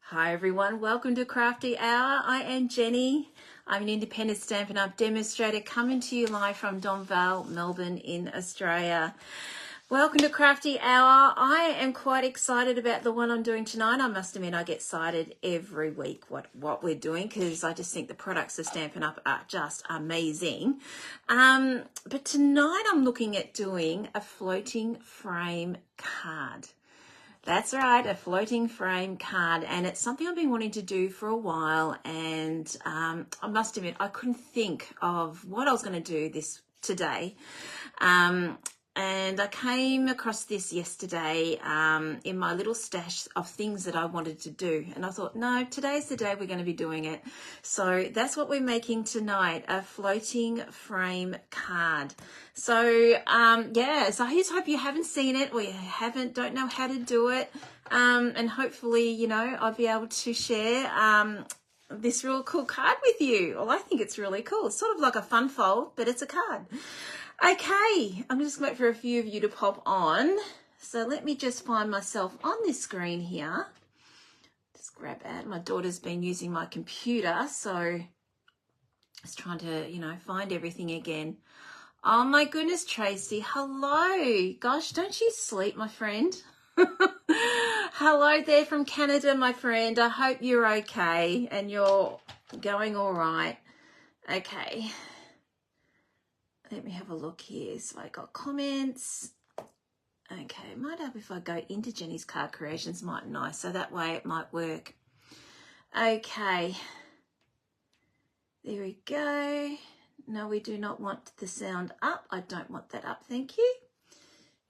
Hi everyone, welcome to Crafty Hour. I am Jenny. I'm an independent Stampin' Up! Demonstrator coming to you live from Donvale, Melbourne in Australia. Welcome to Crafty Hour. I am quite excited about the one I'm doing tonight. I must admit I get excited every week what we're doing because I just think the products of Stampin' Up! Are just amazing. But tonight I'm looking at doing a floating frame card. That's right, a floating frame card, and it's something I've been wanting to do for a while, and I must admit I couldn't think of what I was going to do today. And I came across this yesterday in my little stash of things that I wanted to do. And I thought, no, today's the day we're going to be doing it. So that's what we're making tonight, a floating frame card. So, yeah, so I just hope you haven't seen it or you don't know how to do it. And hopefully, you know, I'll be able to share this real cool card with you. Well, I think it's really cool. It's sort of like a fun fold, but it's a card. Okay, I'm just waiting for a few of you to pop on. So let me just find myself on this screen here. Just grab that. My daughter's been using my computer, so just trying to, you know, find everything again. Oh my goodness, Tracy, hello. Gosh, don't you sleep, my friend? Hello there from Canada, my friend. I hope you're okay and you're going all right. Okay. Let me have a look here. So I got comments. Okay, might help if I go into Jenny's card creations, mightn't I? So that way it might work. Okay. There we go. No, we do not want the sound up. I don't want that up. Thank you.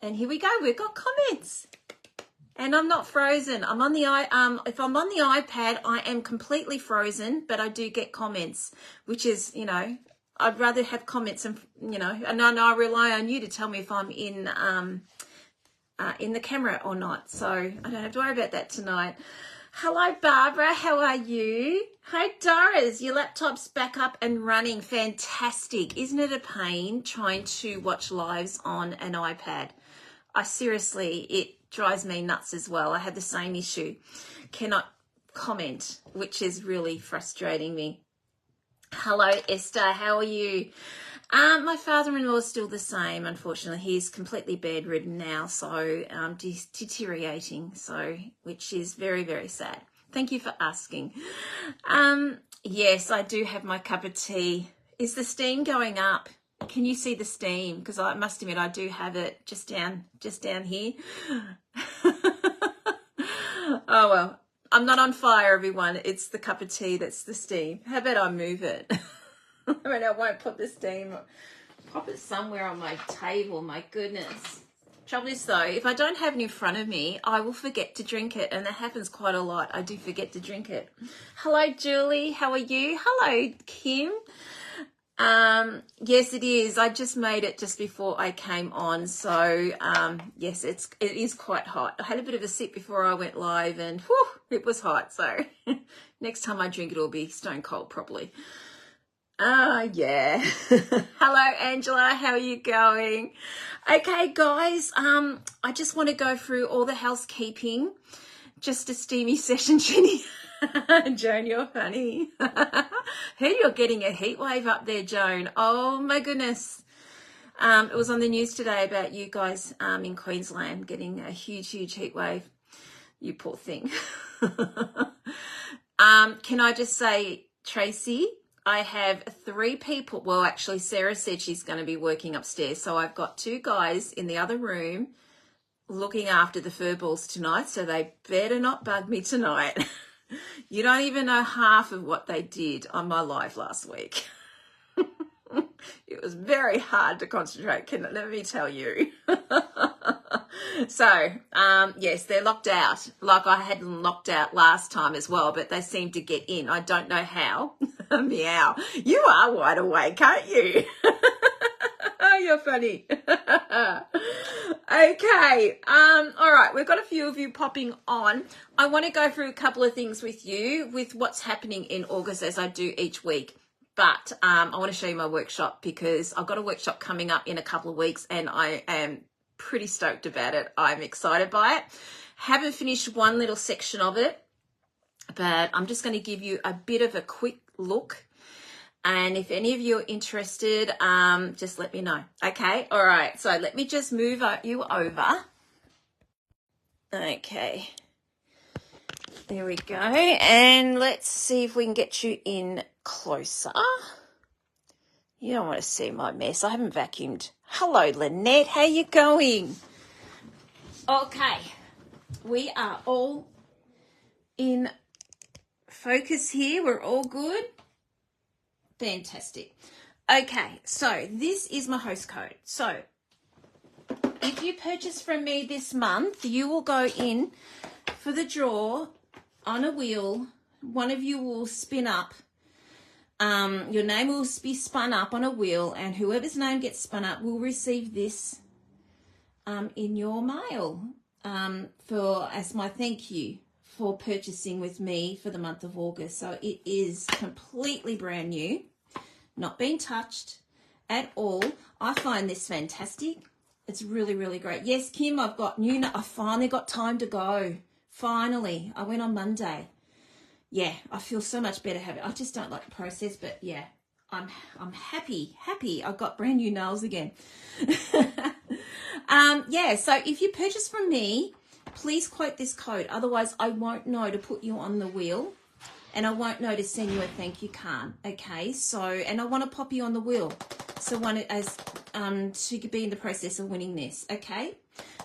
And here we go. We've got comments. And I'm not frozen. I'm on the if I'm on the iPad, I am completely frozen, but I do get comments, which is, you know, I'd rather have comments and, you know, and I rely on you to tell me if I'm in the camera or not. So I don't have to worry about that tonight. Hello, Barbara. How are you? Hey, Doris, your laptop's back up and running. Fantastic. Isn't it a pain trying to watch lives on an iPad? It drives me nuts as well. I had the same issue. Cannot comment, which is really frustrating me. Hello, Esther. How are you? My father-in-law is still the same, unfortunately. He's completely bedridden now, so deteriorating, so which is very, very sad. Thank you for asking. Yes, I do have my cup of tea. Is the steam going up? Can you see the steam? Because I must admit, I do have it just down here. Oh, well. I'm not on fire, everyone. It's the cup of tea that's the steam. How about I move it? I mean, I won't put the steam. Pop it somewhere on my table. My goodness. Trouble is, though, if I don't have it in front of me, I will forget to drink it. And that happens quite a lot. I do forget to drink it. Hello, Julie. How are you? Hello, Kim. Yes, it is. I just made it just before I came on. So, yes, it is quite hot. I had a bit of a sip before I went live and whew, it was hot. So next time I drink, it'll be stone cold probably. Yeah. Hello, Angela. How are you going? Okay, guys. I just want to go through all the housekeeping. Just a steamy session, Jenny. Joan, you're funny. Hey, you're getting a heat wave up there, Joan. Oh my goodness. It was on the news today about you guys in Queensland getting a huge heat wave. You poor thing. Can I just say, Tracy, I have 3 people. Well, actually, Sarah said she's going to be working upstairs. So I've got 2 guys in the other room looking after the furballs tonight. So they better not bug me tonight. You don't even know half of what they did on my live last week. It was very hard to concentrate, let me tell you. So, yes, they're locked out. Like I had them locked out last time as well, but they seem to get in. I don't know how. Meow. You are wide awake, aren't you? Oh, you're funny. Okay. All right. We've got a few of you popping on. I want to go through a couple of things with you with what's happening in August as I do each week. But I want to show you my workshop because I've got a workshop coming up in a couple of weeks and I am pretty stoked about it. I'm excited by it. Haven't finished one little section of it. but I'm just going to give you a bit of a quick look. And if any of you are interested, just let me know. Okay. All right. So let me just move you over. Okay. There we go. And let's see if we can get you in closer. You don't want to see my mess. I haven't vacuumed. Hello, Lynette. How you going? Okay. We are all in focus here. We're all good. Fantastic. Okay. So this is my host code. So if you purchase from me this month, you will go in for the draw on a wheel. One of you will spin up. Your name will be spun up on a wheel, and whoever's name gets spun up will receive this in your mail as my thank you for purchasing with me for the month of August. So it is completely brand new, not been touched at all. I find this fantastic. It's really, really great. Yes, Kim, I finally got time to go. Finally, I went on Monday. Yeah, I feel so much better having it. I just don't like the process, but yeah, I'm happy. I've got brand new nails again. Yeah, so if you purchase from me, please quote this code. Otherwise, I won't know to put you on the wheel, and I won't know to send you a thank you card. Okay, so, and I want to pop you on the wheel. So to be in the process of winning this. Okay.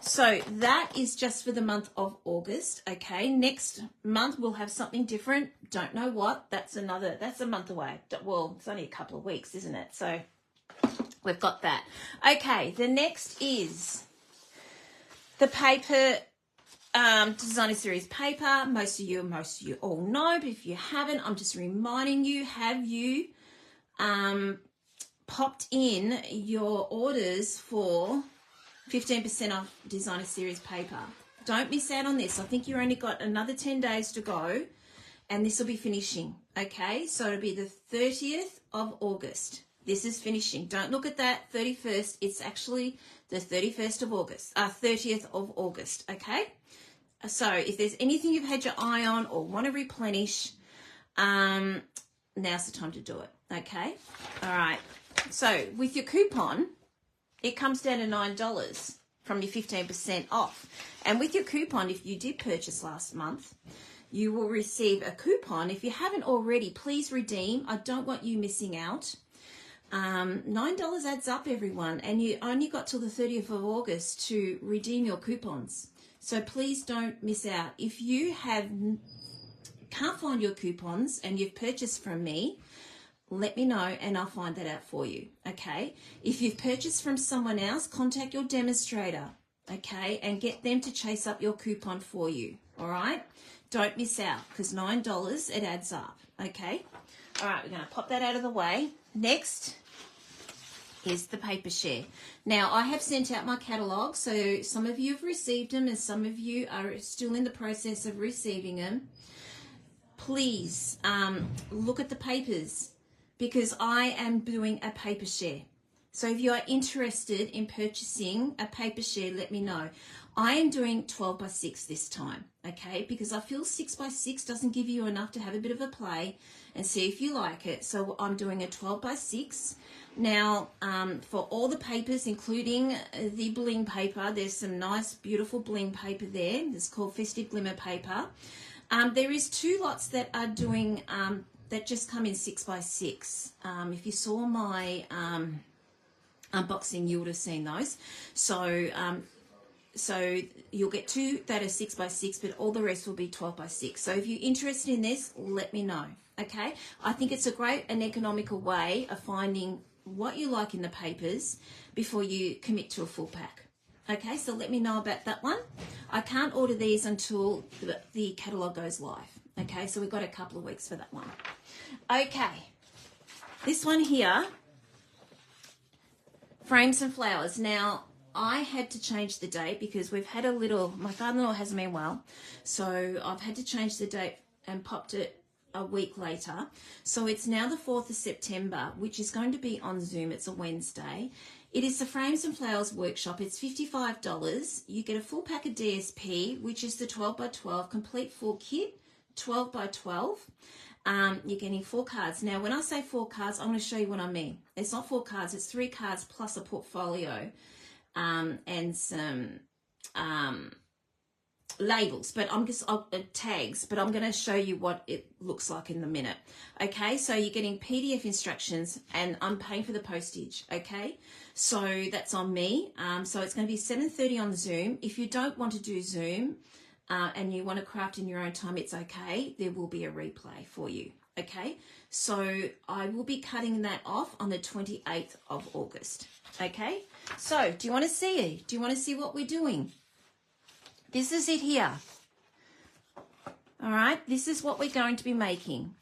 So that is just for the month of August. Okay. Next month we'll have something different. Don't know what. That's a month away. Well, it's only a couple of weeks, isn't it? So we've got that. Okay. The next is the paper designer series paper. Most of you all know, but if you haven't, I'm just reminding you, have you popped in your orders for 15% off designer series paper? Don't miss out on this. I think you only got another 10 days to go, and this will be finishing. Okay, so it'll be the 30th of August. This is finishing. Don't look at that 31st. It's actually the 31st of August, 30th of August. Okay, so if there's anything you've had your eye on or want to replenish, now's the time to do it. Okay, all right. So with your coupon, it comes down to $9 from your 15% off. And with your coupon, if you did purchase last month, you will receive a coupon. If you haven't already, please redeem. I don't want you missing out. $9 adds up, everyone, and you only got till the 30th of August to redeem your coupons. So please don't miss out. If you can't find your coupons and you've purchased from me, let me know and I'll find that out for you. Okay. If you've purchased from someone else, contact your demonstrator. Okay. And get them to chase up your coupon for you. All right. Don't miss out, because $9, it adds up. Okay. All right. We're going to pop that out of the way. Next is the paper share. Now, I have sent out my catalogue, so some of you have received them and some of you are still in the process of receiving them. Please look at the papers, because I am doing a paper share. So if you are interested in purchasing a paper share, let me know. I am doing 12 by 6 this time, okay? Because I feel 6 by 6 doesn't give you enough to have a bit of a play and see if you like it. So I'm doing a 12 by 6. Now, for all the papers, including the bling paper, there's some nice, beautiful bling paper there. It's called Festive Glimmer paper. There is 2 lots that are doing... that just come in 6 by 6. If you saw my unboxing, you would have seen those. So you'll get 2 that are 6 by 6, but all the rest will be 12 by 6. So if you're interested in this, let me know. Okay, I think it's a great and economical way of finding what you like in the papers before you commit to a full pack. Okay, so let me know about that one. I can't order these until the catalogue goes live. Okay, so we've got a couple of weeks for that one. Okay, this one here, Frames and Flowers. Now, I had to change the date because we've had my father-in-law hasn't been well, so I've had to change the date and popped it a week later. So it's now the 4th of September, which is going to be on Zoom. It's a Wednesday. It is the Frames and Flowers workshop. It's $55. You get a full pack of DSP, which is the 12 by 12 complete full kit, 12 by 12. You're getting 4 cards. Now, when I say 4 cards, I'm going to show you what I mean. It's not 4 cards, it's 3 cards plus a portfolio and some labels, but I'm just tags, but I'm going to show you what it looks like in a minute. Okay, so you're getting PDF instructions, and I'm paying for the postage. Okay, so that's on me. So it's going to be 7:30 on Zoom. If you don't want to do Zoom and you want to craft in your own time, it's okay. There will be a replay for you. Okay, so I will be cutting that off on the 28th of August. Okay, so do you want to see? Do you want to see what we're doing? This is it here. All right, this is what we're going to be making.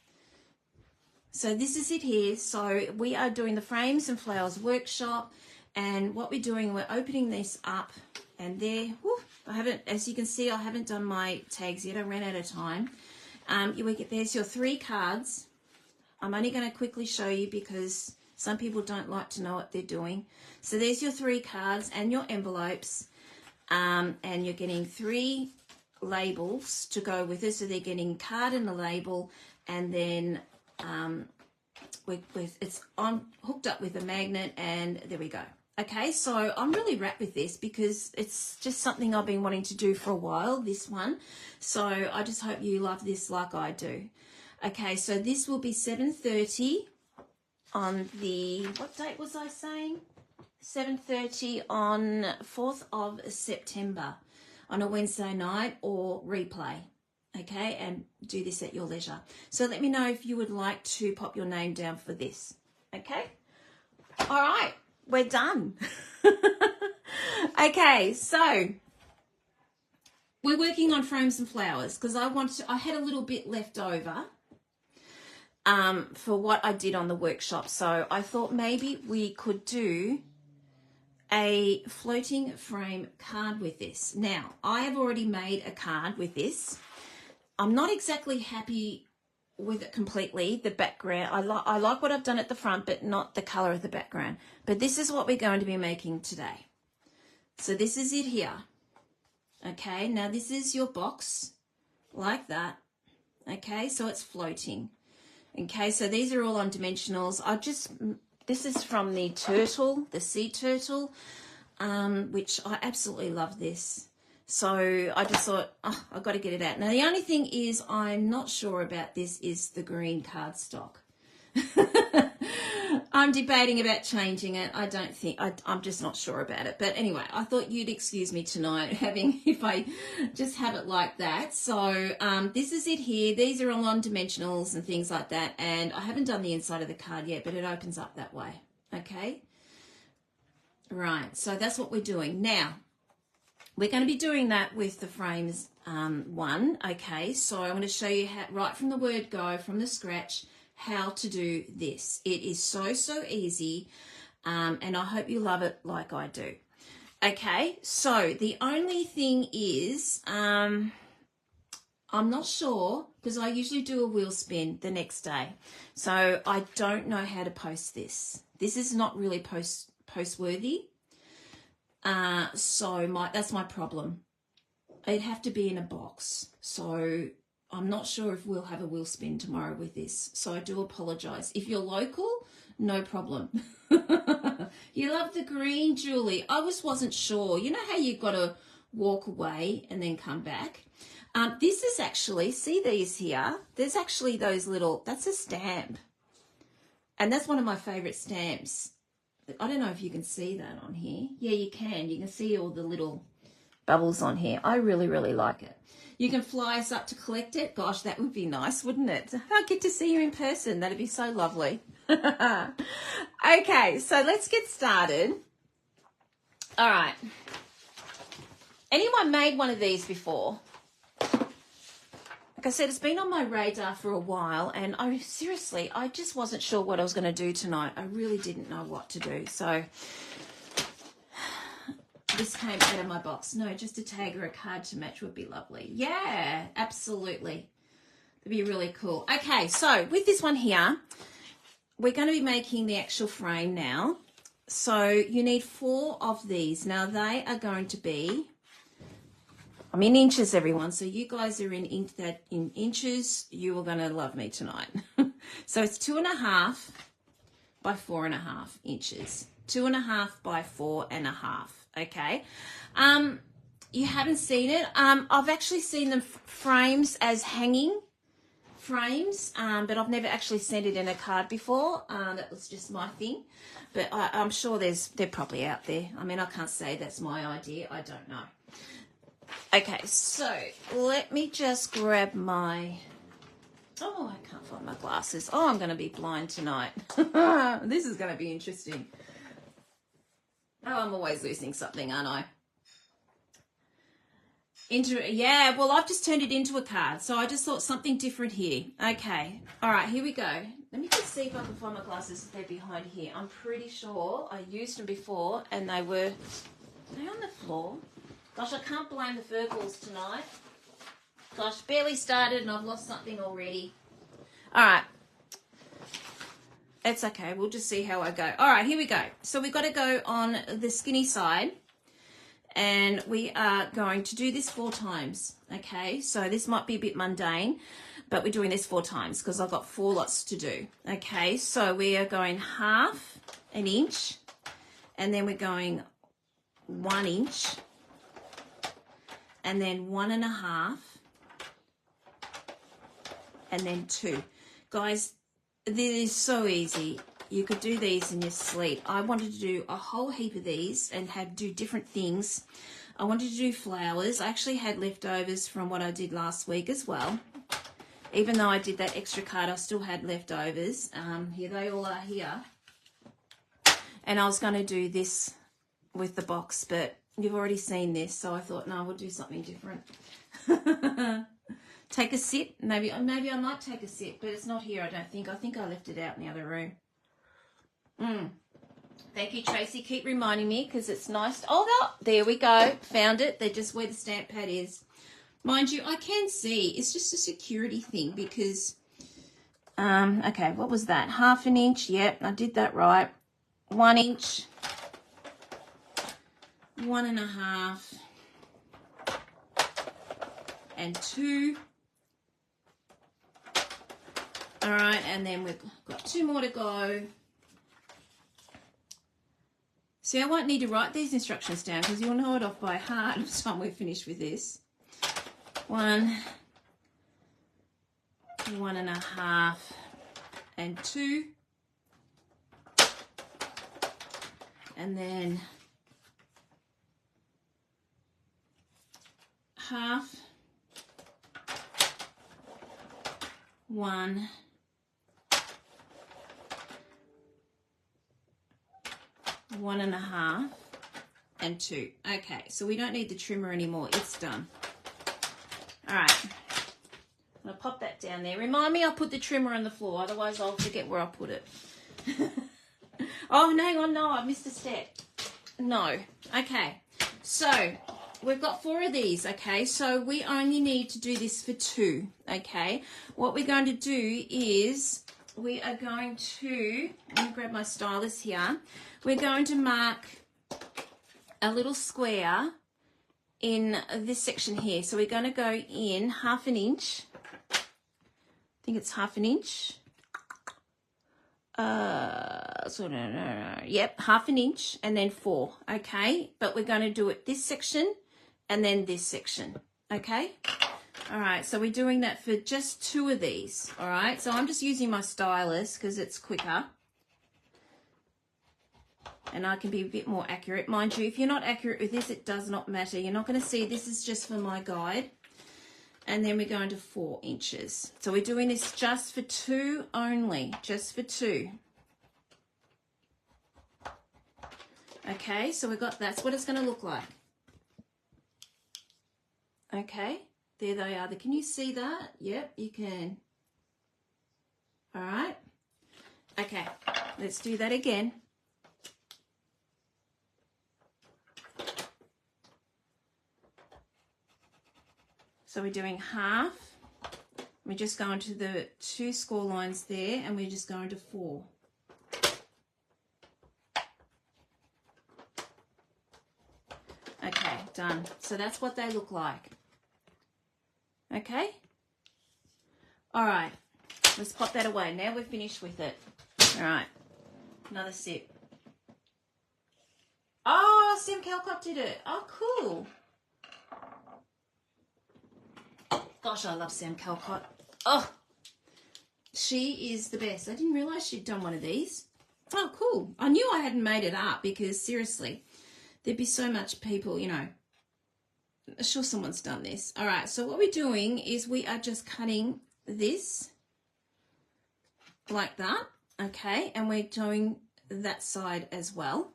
So this is it here. So we are doing the Frames and Flowers workshop, and what we're doing, we're opening this up, and there, whew, I haven't, as you can see, I haven't done my tags yet. I ran out of time. There's your 3 cards. I'm only going to quickly show you because some people don't like to know what they're doing. So there's your 3 cards and your envelopes. And you're getting 3 labels to go with it. So they're getting card and a label, and then it's hooked up with a magnet, and there we go. Okay, so I'm really wrapped with this because it's just something I've been wanting to do for a while, this one. So I just hope you love this like I do. Okay, so this will be 7:30 on the, what date was I saying? 7:30 on 4th of September on a Wednesday night, or replay. Okay, and do this at your leisure. So let me know if you would like to pop your name down for this. Okay, all right, we're done. Okay, so we're working on Frames and Flowers because I had a little bit left over for what I did on the workshop. So I thought maybe we could do a floating frame card with this. Now, I have already made a card with this. I'm not exactly happy with it completely, the background. I like what I've done at the front, but not the color of the background. But this is what we're going to be making today. So this is it here. Okay, now this is your box, like that. Okay, so it's floating. Okay, so these are all on dimensionals. This is from the turtle, the sea turtle, which I absolutely love this. So I just thought, oh, I've got to get it out. Now, the only thing is I'm not sure about this is the green cardstock. I'm debating about changing it. I'm just not sure about it. But anyway, I thought you'd excuse me tonight if I just have it like that. So this is it here. These are all on dimensionals and things like that. And I haven't done the inside of the card yet, but it opens up that way. Okay. Right. So that's what we're doing. Now, we're going to be doing that with the Frames one. Okay. So I'm going to show you how, right from the word go, from the scratch, how to do this. It is so easy, and I hope you love it like I do. Okay, so the only thing is I'm not sure, because I usually do a wheel spin the next day, so I don't know how to post this. This is not really post worthy, so that's my problem. It'd have to be in a box, so I'm not sure if we'll have a wheel spin tomorrow with this, so I do apologise. If you're local, no problem. You love the green, Julie. I wasn't sure. You know how you've got to walk away and then come back? This is actually, see these here? There's actually those little, that's a stamp. And that's one of my favourite stamps. I don't know if you can see that on here. Yeah, you can. You can see all the little bubbles on here. I really like it. You can fly us up to collect it. Gosh, that would be nice, wouldn't it? I'll get to see you in person. That'd be so lovely. Okay, so let's get started. All right. Anyone made one of these before? Like I said, it's been on my radar for a while, and I just wasn't sure what I was going to do tonight. I really didn't know what to do, so this came out of my box. No, just a tag or a card to match would be lovely. Yeah, absolutely. That'd be really cool. Okay, so with this one here, we're going to be making the actual frame now. So you need 4 of these. Now they are going to be I'm in inches, everyone. So you guys are in inches. You are going to love me tonight. So it's 2.5 by 4.5 inches. 2.5 by 4.5. Okay. You haven't seen it. I've actually seen them frames as hanging frames, but I've never actually sent it in a card before. That was just my thing. But I'm sure they're probably out there. I mean, I can't say that's my idea. I don't know. Okay, so let me just grab my... Oh, I can't find my glasses. Oh, I'm going to be blind tonight. This is going to be interesting. Oh, I'm always losing something, aren't I? Yeah, well, I've just turned it into a card, so I just thought something different here. Okay, all right, here we go. Let me just see if I can find my glasses. They're behind here. I'm pretty sure I used them before, and they on the floor. Gosh, I can't blame the Virgils tonight. Gosh, barely started, and I've lost something already. All right. It's okay. We'll just see how I go. All right, here we go. So we've got to go on the skinny side. And we are going to do this 4 times, okay? So this might be a bit mundane, but we're doing this 4 times because I've got 4 lots to do, okay? So we are going 1/2 inch, and then we're going 1 inch, and then 1.5, and then 2. Guys, this is so easy. You could do these in your sleep. I wanted to do a whole heap of these and do different things. I wanted to do flowers. I actually had leftovers from what I did last week as well. Even though I did that extra card, I still had leftovers. Here they all are here. And I was going to do this with the box, but you've already seen this, so I thought, no, we'll do something different. Take a sip. Maybe I might take a sip, but it's not here, I don't think. I think I left it out in the other room. Thank you, Tracy. Keep reminding me because it's nice. Oh, no, there we go. Found it. They're just where the stamp pad is. Mind you, I can see. It's just a security thing because, okay, what was that? 1/2 inch. Yep, I did that right. 1 inch. 1.5. And 2. All right, and then we've got 2 more to go. See, I won't need to write these instructions down because you'll know it off by heart by the time we're finished with this. 1, 1.5, and 2. And then 1/2, 1, 1.5, and 2. Okay, so we don't need the trimmer anymore. It's done. All right. I'm going to pop that down there. Remind me I'll put the trimmer on the floor, otherwise I'll forget where I put it. Oh, hang on. No, I missed a step. No. Okay. So we've got 4 of these, okay? So we only need to do this for 2, okay? What we're going to do is we are going to, let me grab my stylus here. We're going to mark a little square in this section here. So we're going to go in 1/2 inch. I think it's 1/2 inch. Yep, 1/2 inch and then 4, okay? But we're going to do it this section and then this section, okay? All right, so we're doing that for just 2 of these, all right? So I'm just using my stylus because it's quicker. And I can be a bit more accurate. Mind you, if you're not accurate with this, it does not matter. You're not going to see, this is just for my guide. And then we're going to 4 inches. So we're doing this just for 2 only, just for 2. Okay, so we've got, that's what it's going to look like. Okay, there they are. Can you see that? Yep, you can. All right. Okay, let's do that again. So we're doing 1/2. We're just going to the 2 score lines there, and we're just going to 4. Okay, done. So that's what they look like. Okay? All right, let's pop that away. Now we're finished with it. All right, another sip. Oh, Sam Calcott did it. Oh, cool. Gosh, I love Sam Calcott. Oh, she is the best. I didn't realise she'd done one of these. Oh, cool. I knew I hadn't made it up because, seriously, there'd be so much people, you know. I'm sure someone's done this. All right, so what we're doing is we are just cutting this like that, okay? And we're doing that side as well.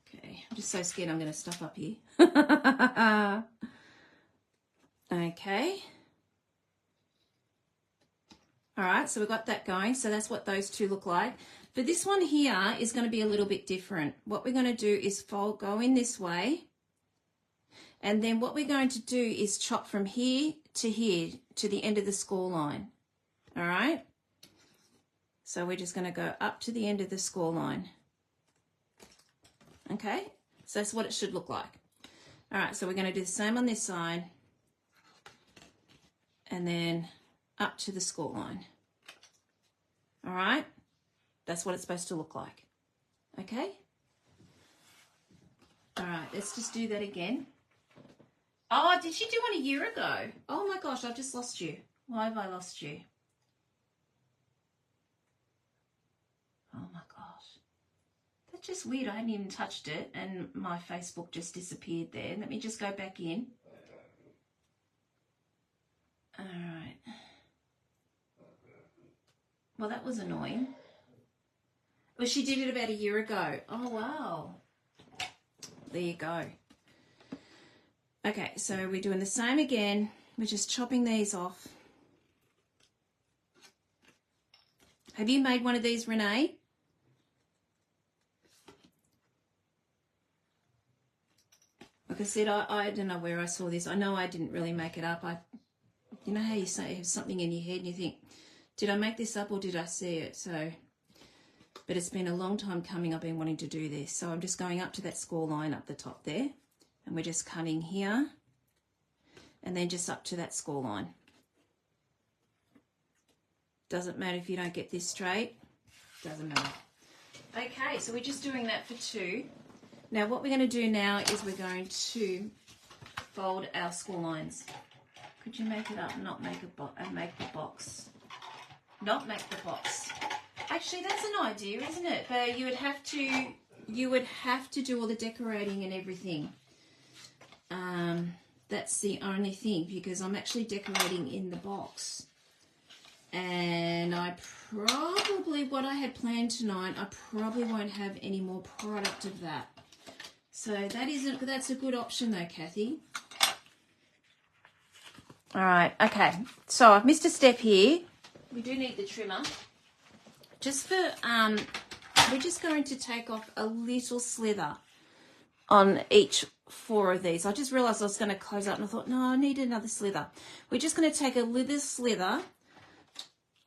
Okay, I'm just so scared I'm going to stuff up here. Okay. All right, so we've got that going. So that's what those two look like. But this one here is going to be a little bit different. What we're going to do is go in this way. And then what we're going to do is chop from here to the end of the score line. All right. So we're just going to go up to the end of the score line. Okay. So that's what it should look like. All right. So we're going to do the same on this side. And then up to the score line. All right, that's what it's supposed to look like. Okay. All right, let's just do that again. Oh, did she do one a year ago? Oh my gosh, I've just lost you. Why have I lost you? Oh my gosh. That's just weird. I hadn't even touched it and my Facebook just disappeared there. Let me just go back in. All right. Well, that was annoying. Well, she did it about a year ago. Oh, wow. There you go. Okay, so we're doing the same again. We're just chopping these off. Have you made one of these, Renee? Like I said, I don't know where I saw this. I know I didn't really make it up. You know how you say you have something in your head and you think, did I make this up or did I see it? So, but it's been a long time coming. I've been wanting to do this. So I'm just going up to that score line up the top there. And we're just cutting here. And then just up to that score line. Doesn't matter if you don't get this straight. Doesn't matter. Okay, so we're just doing that for two. Now what we're going to do now is we're going to fold our score lines. Could you make it up and not make make the box? Not make the box. Actually, that's an idea, isn't it? But you would have to do all the decorating and everything. That's the only thing, because I'm actually decorating in the box. And what I had planned tonight, I probably won't have any more product of that. So that's a good option though, Kathy. All right, okay. So I've missed a step here. We do need the trimmer. Just for, we're just going to take off a little slither on each 4 of these. I just realised I was going to close up and I thought, no, I need another slither. We're just going to take a little slither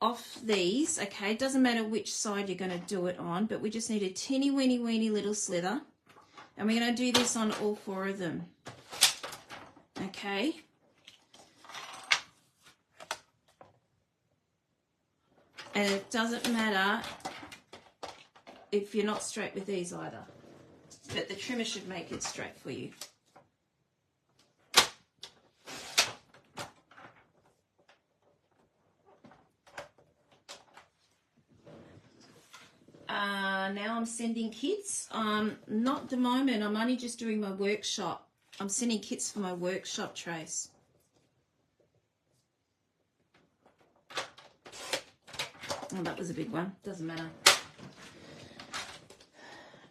off these, okay? It doesn't matter which side you're going to do it on, but we just need a teeny weeny little slither. And we're going to do this on all 4 of them, okay? And it doesn't matter if you're not straight with these either. But the trimmer should make it straight for you. Now I'm sending kits. Not at the moment. I'm only just doing my workshop. I'm sending kits for my workshop, Trace. Oh, that was a big one. Doesn't matter.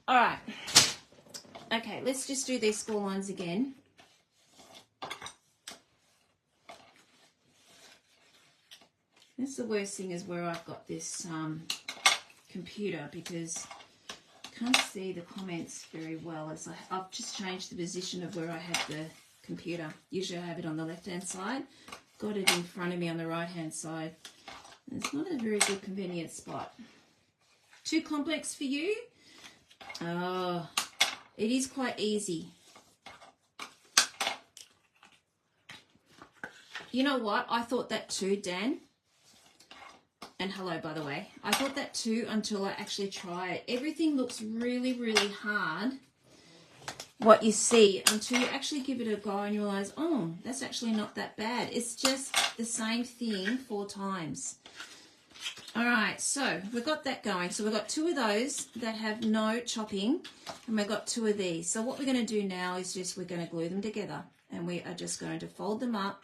All right. Okay, let's just do these score lines again. That's the worst thing, is where I've got this computer, because I can't see the comments very well. As I've just changed the position of where I have the computer. Usually I have it on the left-hand side. Got it in front of me on the right-hand side. It's not a very good convenient spot. Too complex for you? Oh, it is quite easy. You know what? I thought that too, Dan. And hello, by the way. I thought that too until I actually try it. Everything looks really, really hard, what you see, until you actually give it a go and you realize, oh, that's actually not that bad. It's just the same thing 4 times. All right, so we've got that going. So we've got 2 of those that have no chopping, and we've got 2 of these. So what we're going to do now is just we're going to glue them together, and we are just going to fold them up,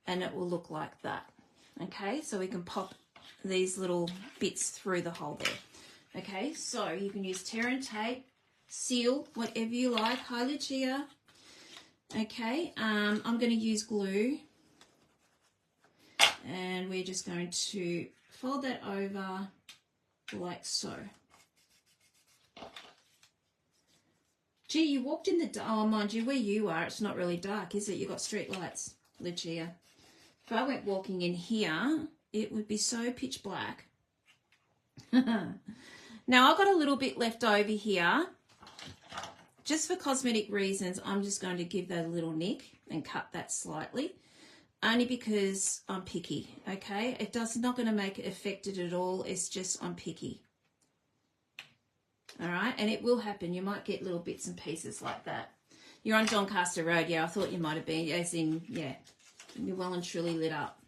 and it will look like that. Okay, so we can pop these little bits through the hole there. Okay, so you can use tear and tape, seal, whatever you like. Hi, Lucia. Okay, I'm going to use glue, and we're just going to fold that over like so. Gee, you walked in the dark. Oh, mind you, where you are, it's not really dark, is it? You've got street lights, Lucia. If I went walking in here, it would be so pitch black. Now, I've got a little bit left over here. Just for cosmetic reasons, I'm just going to give that a little nick and cut that slightly. Only because I'm picky, okay? It's not going to make it affected at all. It's just I'm picky. All right? And it will happen. You might get little bits and pieces like that. You're on Doncaster Road. Yeah, I thought you might have been. As in, yeah, you're well and truly lit up.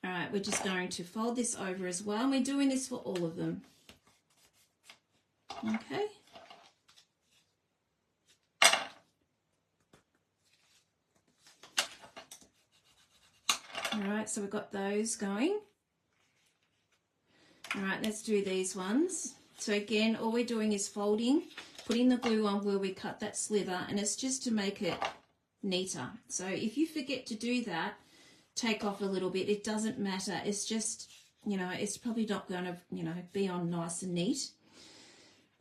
All right, we're just going to fold this over as well. And we're doing this for all of them. Okay. All right, so we've got those going. All right, let's do these ones. So again, all we're doing is folding, putting the glue on where we cut that slither, and it's just to make it neater. So if you forget to do that, take off a little bit. It doesn't matter. It's just, you know, it's probably not going to, you know, be on nice and neat.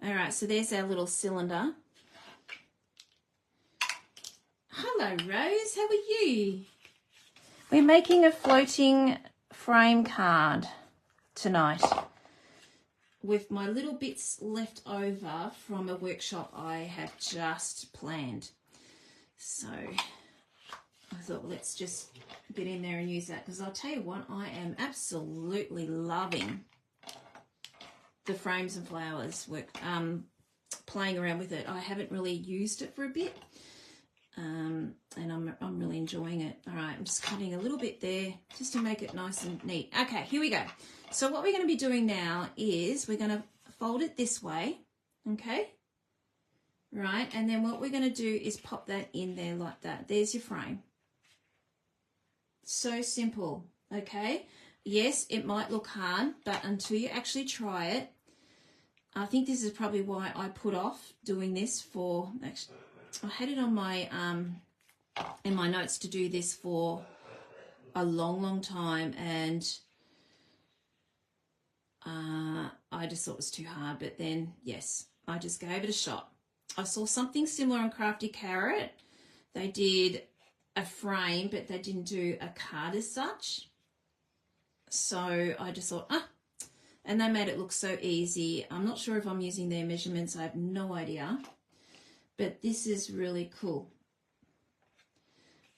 All right, so there's our little cylinder. Hello, Rose. How are you? We're making a floating frame card tonight with my little bits left over from a workshop I have just planned. So I thought, well, let's just get in there and use that, because I'll tell you what, I am absolutely loving the Frames and Flowers work, playing around with it. I haven't really used it for a bit. And I'm really enjoying it. All right, I'm just cutting a little bit there just to make it nice and neat. Okay, here we go. So what we're going to be doing now is we're going to fold it this way, okay? Right, and then what we're going to do is pop that in there like that. There's your frame. So simple, okay? Yes, it might look hard, but until you actually try it, I think this is probably why I put off doing this for, actually, I had it on my in my notes to do this for a long time, and I just thought it was too hard. But then, yes, I just gave it a shot. I saw something similar on Crafty Carrot. They did a frame, but they didn't do a card as such. So I just thought, and they made it look so easy. I'm not sure if I'm using their measurements. I have no idea. But this is really cool.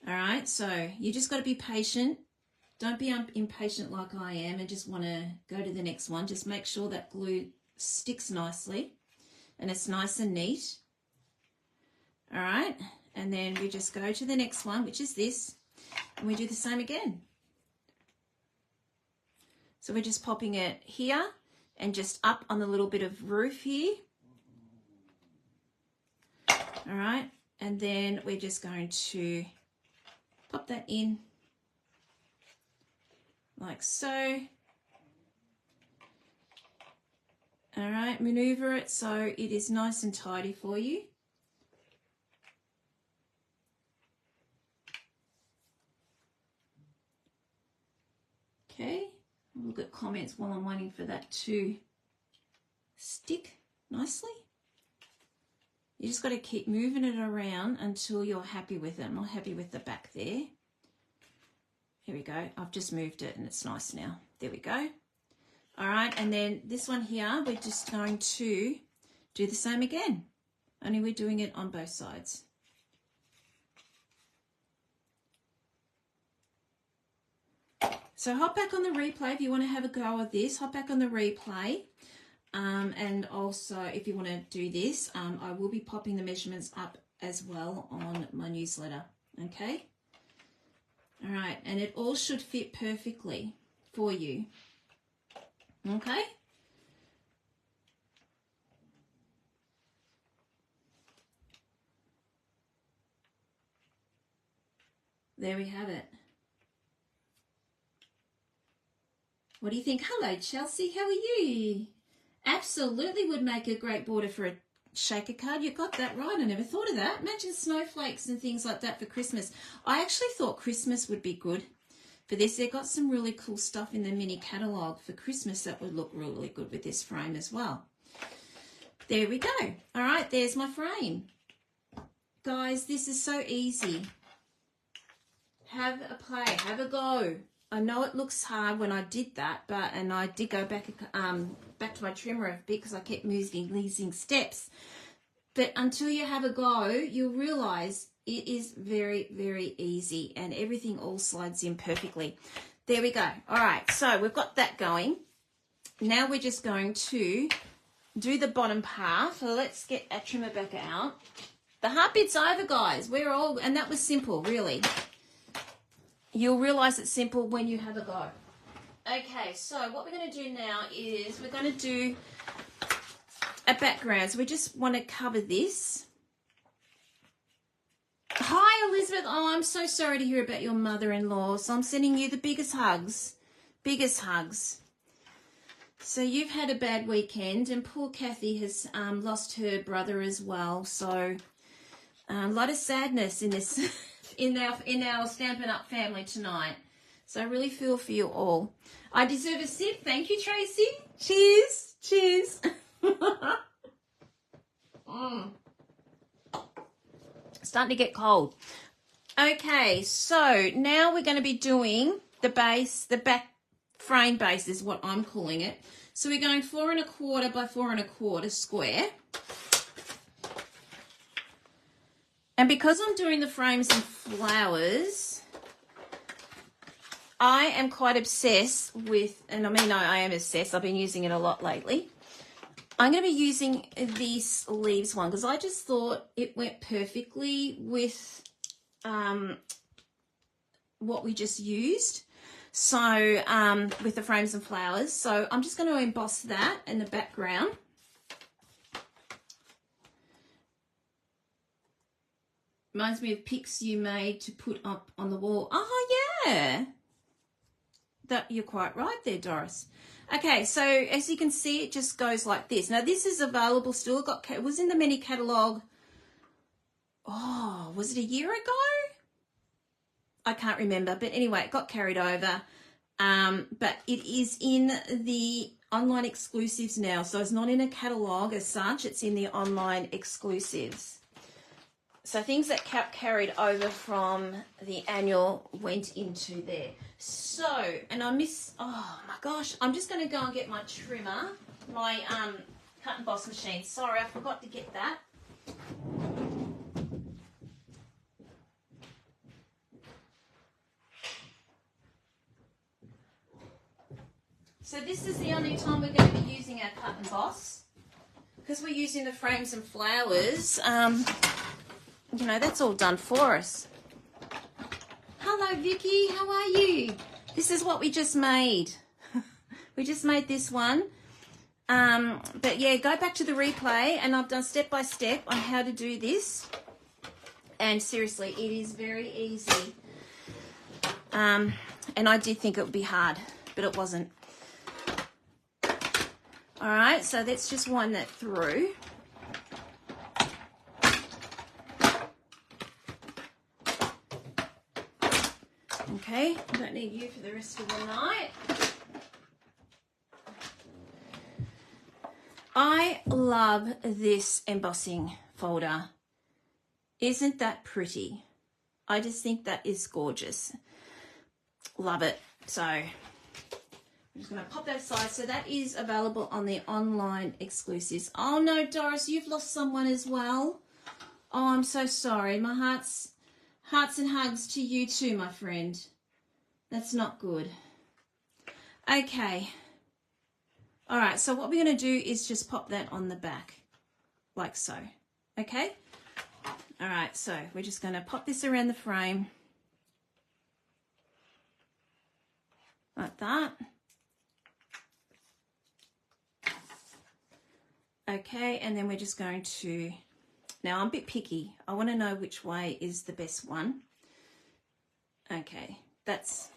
All right, so you just got to be patient. Don't be impatient like I am and just want to go to the next one. Just make sure that glue sticks nicely and it's nice and neat. All right, and then we just go to the next one, which is this, and we do the same again. So we're just popping it here and just up on the little bit of roof here. All right, and then we're just going to pop that in like so. All right, maneuver it so it is nice and tidy for you. Okay, I'll look at comments while I'm waiting for that to stick nicely. You just got to keep moving it around until you're happy with it. I'm not happy with the back there. Here we go. I've just moved it and it's nice now. There we go. All right, and then this one here, we're just going to do the same again, only we're doing it on both sides. So hop back on the replay if you want to have a go at this. Hop back on the replay. And also, if you want to do this, I will be popping the measurements up as well on my newsletter. Okay? All right. And it all should fit perfectly for you. Okay? There we have it. What do you think? Hello, Chelsea. How are you? Absolutely would make a great border for a shaker card. You got that right. I never thought of that. Imagine snowflakes and things like that for Christmas. I actually thought Christmas would be good for this. They've got some really cool stuff in the mini catalogue for Christmas that would look really good with this frame as well. There we go. All right, there's my frame. Guys, this is so easy. Have a play. Have a go. I know it looks hard when I did that, and I did go back to my trimmer a bit because I kept losing steps. But until you have a go, you'll realise it is very, very easy and everything all slides in perfectly. There we go. All right, so we've got that going. Now we're just going to do the bottom part. So let's get our trimmer back out. The hard bit's over, guys. And that was simple, really. You'll realise it's simple when you have a go. Okay, so what we're going to do now is we're going to do a background. So we just want to cover this. Hi, Elizabeth. Oh, I'm so sorry to hear about your mother-in-law. So I'm sending you the biggest hugs. Biggest hugs. So you've had a bad weekend, and poor Kathy has lost her brother as well. So a lot of sadness in this... in our Stampin' Up family tonight. So I really feel for you all. I deserve a sip. Thank you, Tracy. Cheers. Cheers. Starting to get cold. Okay, so now we're going to be doing the base, the back frame base is what I'm calling it. So we're going 4 1/4 by 4 1/4 square. And because I'm doing the frames and flowers, I am quite obsessed with, and I mean, I am obsessed. I've been using it a lot lately. I'm going to be using this leaves one because I just thought it went perfectly with what we just used. So with the frames and flowers. So I'm just going to emboss that in the background. Reminds me of pics you made to put up on the wall. Oh, yeah. That you're quite right there, Doris. Okay, so as you can see, it just goes like this. Now, this is available still. It was in the mini catalogue. Oh, was it a year ago? I can't remember. But anyway, it got carried over. But it is in the online exclusives now. So it's not in a catalogue as such. It's in the online exclusives. So things that carried over from the annual went into there. So, and I miss, oh my gosh, I'm just going to go and get my trimmer, my cut and emboss machine. Sorry, I forgot to get that. So this is the only time we're going to be using our cut and emboss. Because we're using the frames and flowers, you know, that's all done for us. Hello, Vicky. How are you? This is what we just made. We just made this one. But yeah, go back to the replay, and I've done step by step on how to do this. And seriously, it is very easy. And I did think it would be hard, but it wasn't. All right, so let's just wind that through. Okay, I don't need you for the rest of the night. I love this embossing folder. Isn't that pretty? I just think that is gorgeous. Love it. So I'm just going to pop that aside. So that is available on the online exclusives. Oh no, Doris, you've lost someone as well. Oh, I'm so sorry. My hearts and hugs to you too, my friend. That's not good. Okay. All right, so what we're going to do is just pop that on the back, like so. Okay? All right, so we're just going to pop this around the frame, like that. Okay, and then we're just going to, now I'm a bit picky. I want to know which way is the best one. Okay, that's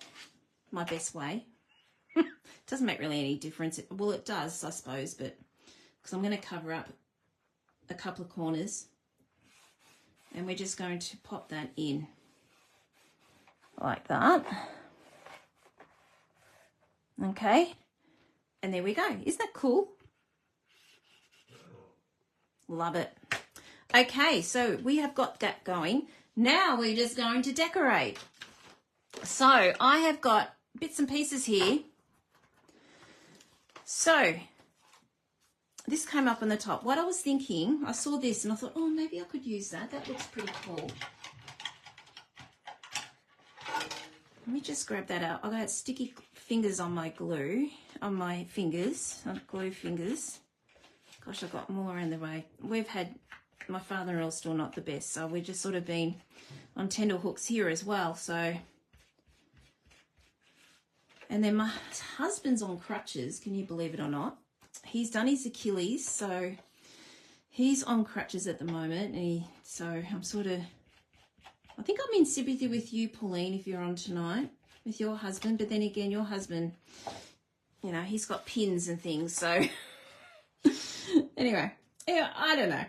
my best way. Doesn't make really any difference. Well, it does, I suppose, but because I'm going to cover up a couple of corners, and we're just going to pop that in like that. Okay, and there we go. Isn't that cool? Love it. Okay, so we have got that going. Now we're just going to decorate. So I have got bits and pieces here. So this came up on the top. What I was thinking, I saw this and I thought, oh, maybe I could use that. That looks pretty cool. Let me just grab that out. I got sticky fingers on my glue, on my fingers, on glue fingers. Gosh, I've got them all around the way. We've had, my father-in-law's still not the best, so we've just sort of been on tenterhooks here as well. So, and then my husband's on crutches, can you believe it or not? He's done his Achilles, so he's on crutches at the moment. And so I'm sort of, I think I'm in sympathy with you, Pauline, if you're on tonight with your husband. But then again, your husband, you know, he's got pins and things. So anyway, yeah, I don't know.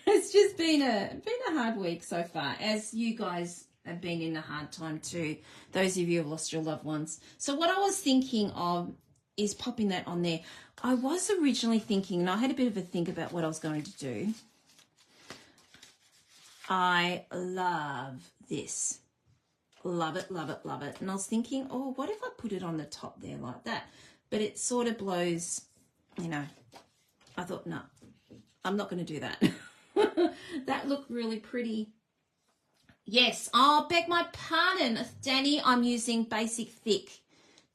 It's just been a hard week so far, as you guys have been in a hard time too. Those of you who have lost your loved ones. So what I was thinking of is popping that on there. I was originally thinking, and I had a bit of a think about what I was going to do. I love this. Love it, love it, love it. And I was thinking, oh, what if I put it on the top there like that? But it sort of blows, you know. I thought, no, I'm not going to do that. That looked really pretty. Yes, oh, beg my pardon, Danny, I'm using Basic Thick.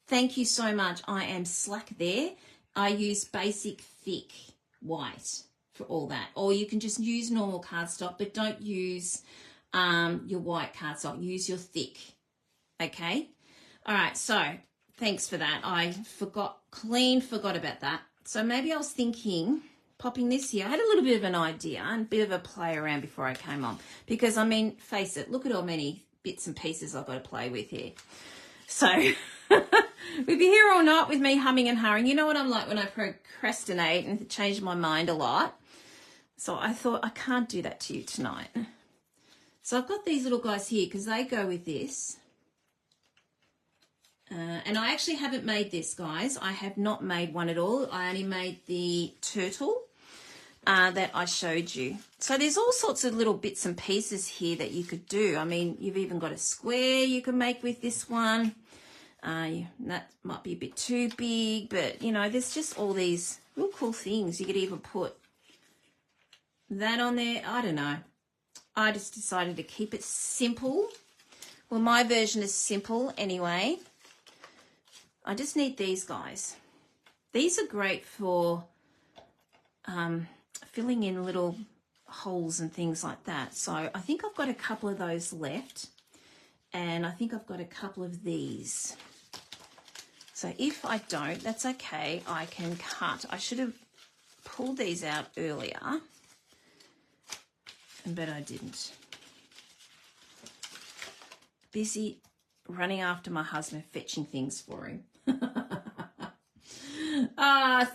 Thank you so much. I am slack there. I use Basic Thick white for all that. Or you can just use normal cardstock, but don't use your white cardstock. Use your thick, okay? All right, so thanks for that. I forgot about that. So maybe I was thinking popping this here. I had a little bit of an idea and a bit of a play around before I came on. Because, I mean, face it, look at how many bits and pieces I've got to play with here. So we'd be here all night with me humming and hurrying. You know what I'm like when I procrastinate and change my mind a lot. So I thought I can't do that to you tonight. So I've got these little guys here because they go with this. And I actually haven't made this, guys. I have not made one at all. I only made the turtle that I showed you. So there's all sorts of little bits and pieces here that you could do. I mean, you've even got a square you can make with this one. That might be a bit too big, but, you know, there's just all these real cool things. You could even put that on there. I don't know. I just decided to keep it simple. Well, my version is simple anyway. I just need these guys. These are great for filling in little holes and things like that. So I think I've got a couple of those left. And I think I've got a couple of these. So if I don't, that's okay. I can cut. I should have pulled these out earlier, but I didn't. Busy running after my husband, fetching things for him.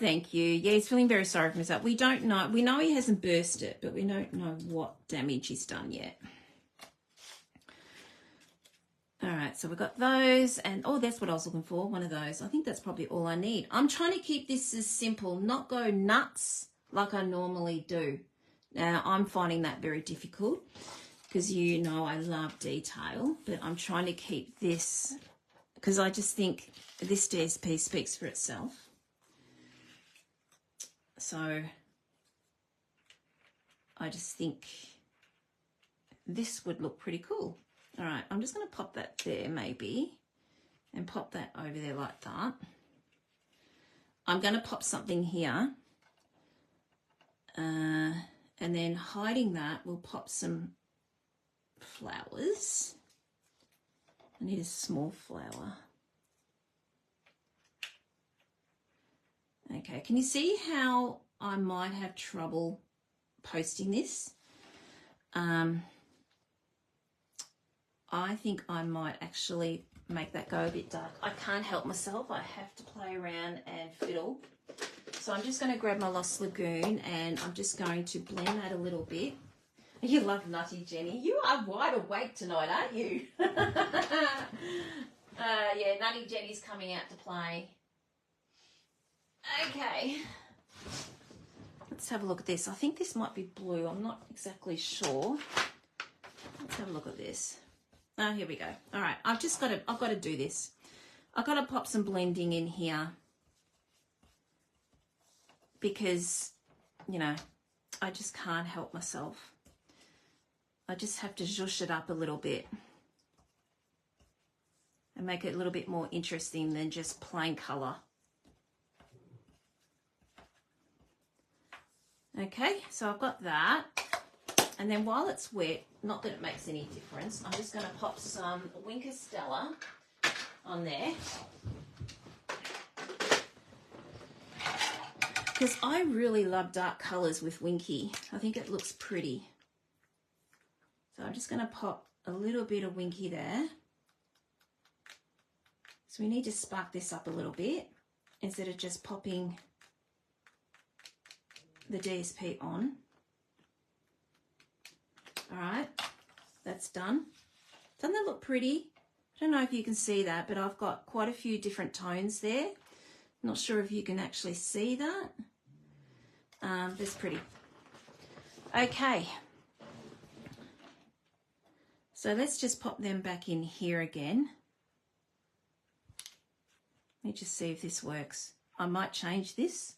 Thank you. Yeah, he's feeling very sorry for himself. We don't know. We know he hasn't burst it, but we don't know what damage he's done yet. All right, so we've got those, and oh, that's what I was looking for, one of those. I think that's probably all I need. I'm trying to keep this as simple, not go nuts like I normally do. Now, I'm finding that very difficult because you know I love detail, but I'm trying to keep this because I just think this DSP speaks for itself. So I just think this would look pretty cool. All right, I'm just going to pop that there maybe and pop that over there like that. I'm going to pop something here. And then hiding that, we'll pop some flowers. I need a small flower. Okay, can you see how I might have trouble posting this? I think I might actually make that go a bit dark. I can't help myself. I have to play around and fiddle. So I'm just going to grab my Lost Lagoon and I'm just going to blend that a little bit. You love Nutty Jenny. You are wide awake tonight, aren't you? Yeah, Nutty Jenny's coming out to play. Okay. Let's have a look at this. I think this might be blue. I'm not exactly sure. Let's have a look at this. Oh, here we go. All right, I've got to do this. I've got to pop some blending in here because, you know, I just can't help myself. I just have to zhuzh it up a little bit and make it a little bit more interesting than just plain colour. Okay, so I've got that. And then while it's wet, not that it makes any difference, I'm just going to pop some Winker Stella on there. Because I really love dark colours with Winky. I think it looks pretty. So I'm just going to pop a little bit of Winky there. So we need to spark this up a little bit instead of just popping the DSP on. All right, that's done. Doesn't that look pretty? I don't know if you can see that, but I've got quite a few different tones there. Not sure if you can actually see that. That's pretty. Okay. So let's just pop them back in here again. Let me just see if this works. I might change this.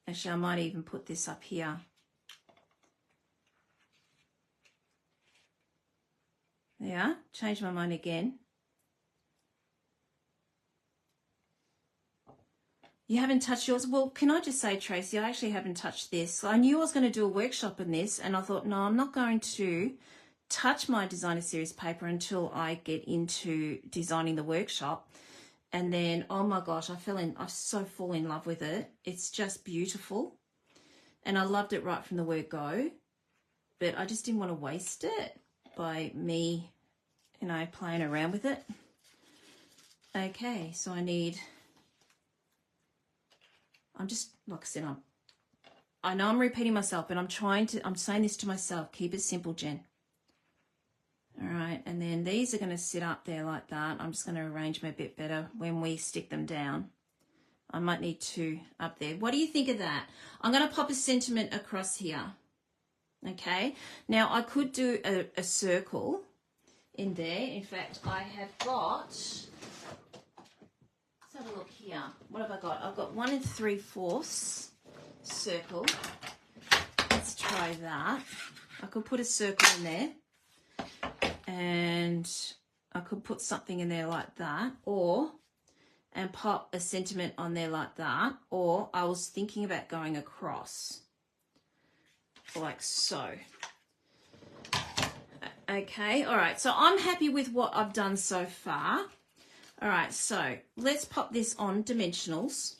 Actually, I might even put this up here. There, change my mind again. You haven't touched yours? Well, can I just say, Tracy, I actually haven't touched this. I knew I was going to do a workshop on this, and I thought, no, I'm not going to touch my designer series paper until I get into designing the workshop. And then, oh my gosh, I so fall in love with it. It's just beautiful. And I loved it right from the word go, but I just didn't want to waste it by me, you know, playing around with it. Okay, so I just, like I said, I know I'm repeating myself, but I'm saying this to myself, keep it simple, Jen. All right, and then these are going to sit up there like that. I'm just going to arrange them a bit better when we stick them down. I might need two up there. What do you think of that? I'm going to pop a sentiment across here. Okay, now I could do a circle in there. In fact, I have got, let's have a look here. What have I got? I've got 1 3/4 circle. Let's try that. I could put a circle in there. And I could put something in there like that, and pop a sentiment on there like that, or I was thinking about going across like so. Okay, all right, so I'm happy with what I've done so far. All right, so let's pop this on dimensionals.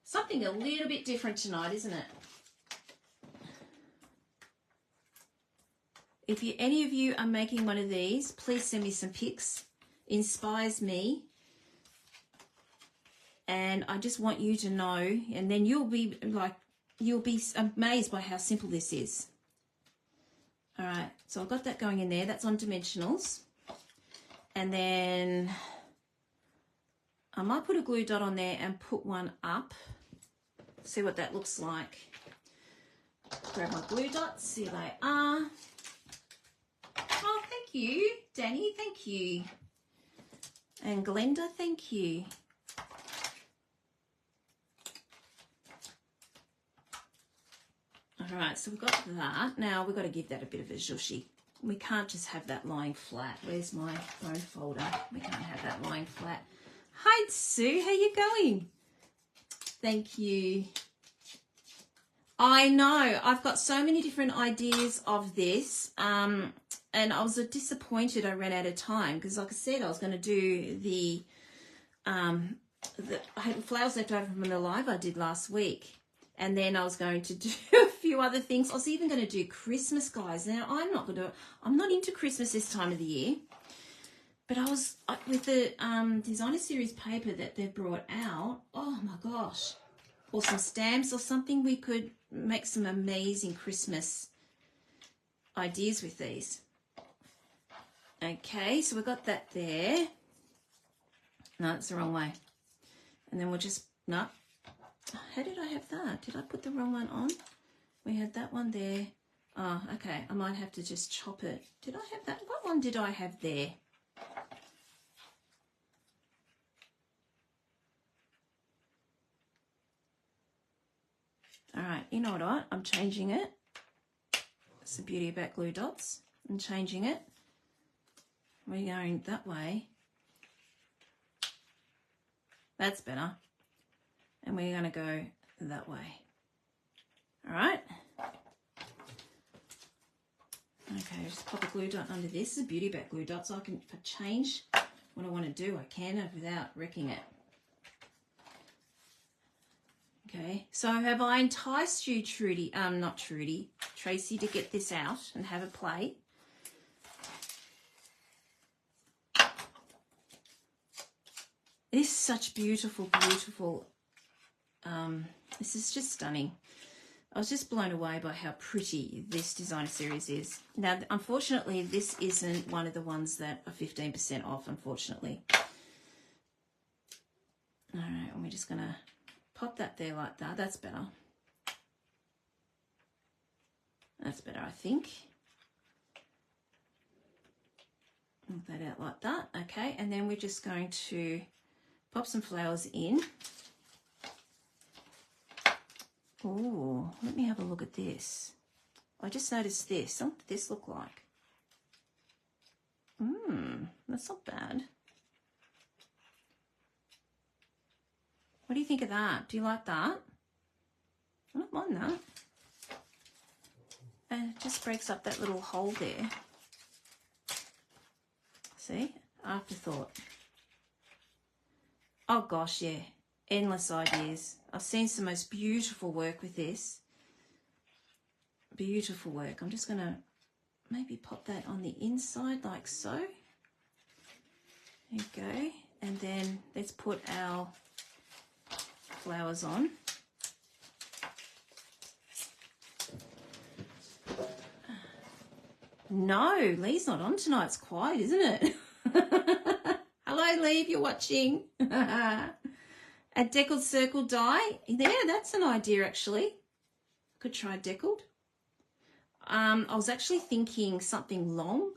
Something a little bit different tonight, isn't it? If any of you are making one of these, please send me some pics. Inspires me. And I just want you to know, and then you'll be amazed by how simple this is. All right, so I've got that going in there. That's on dimensionals. And then I might put a glue dot on there and put one up. See what that looks like. Grab my glue dots, here they are. Oh, thank you, Danny, thank you. And Glenda, thank you. All right, so we've got that. Now we've got to give that a bit of a zhushy. We can't just have that lying flat. Where's my phone folder? We can't have that lying flat. Hi, Sue. How you going? Thank you. I know. I've got so many different ideas of this. And I was disappointed I ran out of time because, like I said, I was going to do the I had flowers left over from the live I did last week. And then I was going to do a few other things. I was even going to do Christmas, guys. Now, I'm not into Christmas this time of the year. But I was, with the designer series paper that they've brought out, oh my gosh. Or some stamps or something, we could make some amazing Christmas ideas with these. Okay, so we've got that there. No, that's the wrong way. And then we'll just, no. How did I have that? Did I put the wrong one on? We had that one there. Oh, okay. I might have to just chop it. Did I have that? What one did I have there? All right. You know what? I'm changing it. It's the beauty about glue dots. I'm changing it. We're going that way. That's better. And we're going to go that way. All right. Okay, just pop a glue dot under this. This is a beauty about glue dots. So I can, if I change what I want to do, I can without wrecking it. Okay, so have I enticed you, Tracy, to get this out and have a play? This is such beautiful, beautiful. This is just stunning. I was just blown away by how pretty this designer series is. Now, unfortunately, this isn't one of the ones that are 15% off, unfortunately. All right, and we're just going to pop that there like that. That's better. That's better, I think. Move that out like that. Okay, and then we're just going to pop some flowers in. Oh, let me have a look at this. I just noticed this. What did this look like? That's not bad. What do you think of that? Do you like that? I don't mind that. And it just breaks up that little hole there. See? Afterthought. Oh gosh, yeah. Endless ideas. I've seen some most beautiful work with this. Beautiful work. I'm just going to maybe pop that on the inside like so. There you go. And then let's put our flowers on. No, Lee's not on tonight. It's quiet, isn't it? Hello, Lee, if you're watching. A deckled circle die. Yeah, that's an idea, actually. Could try deckled. I was actually thinking something long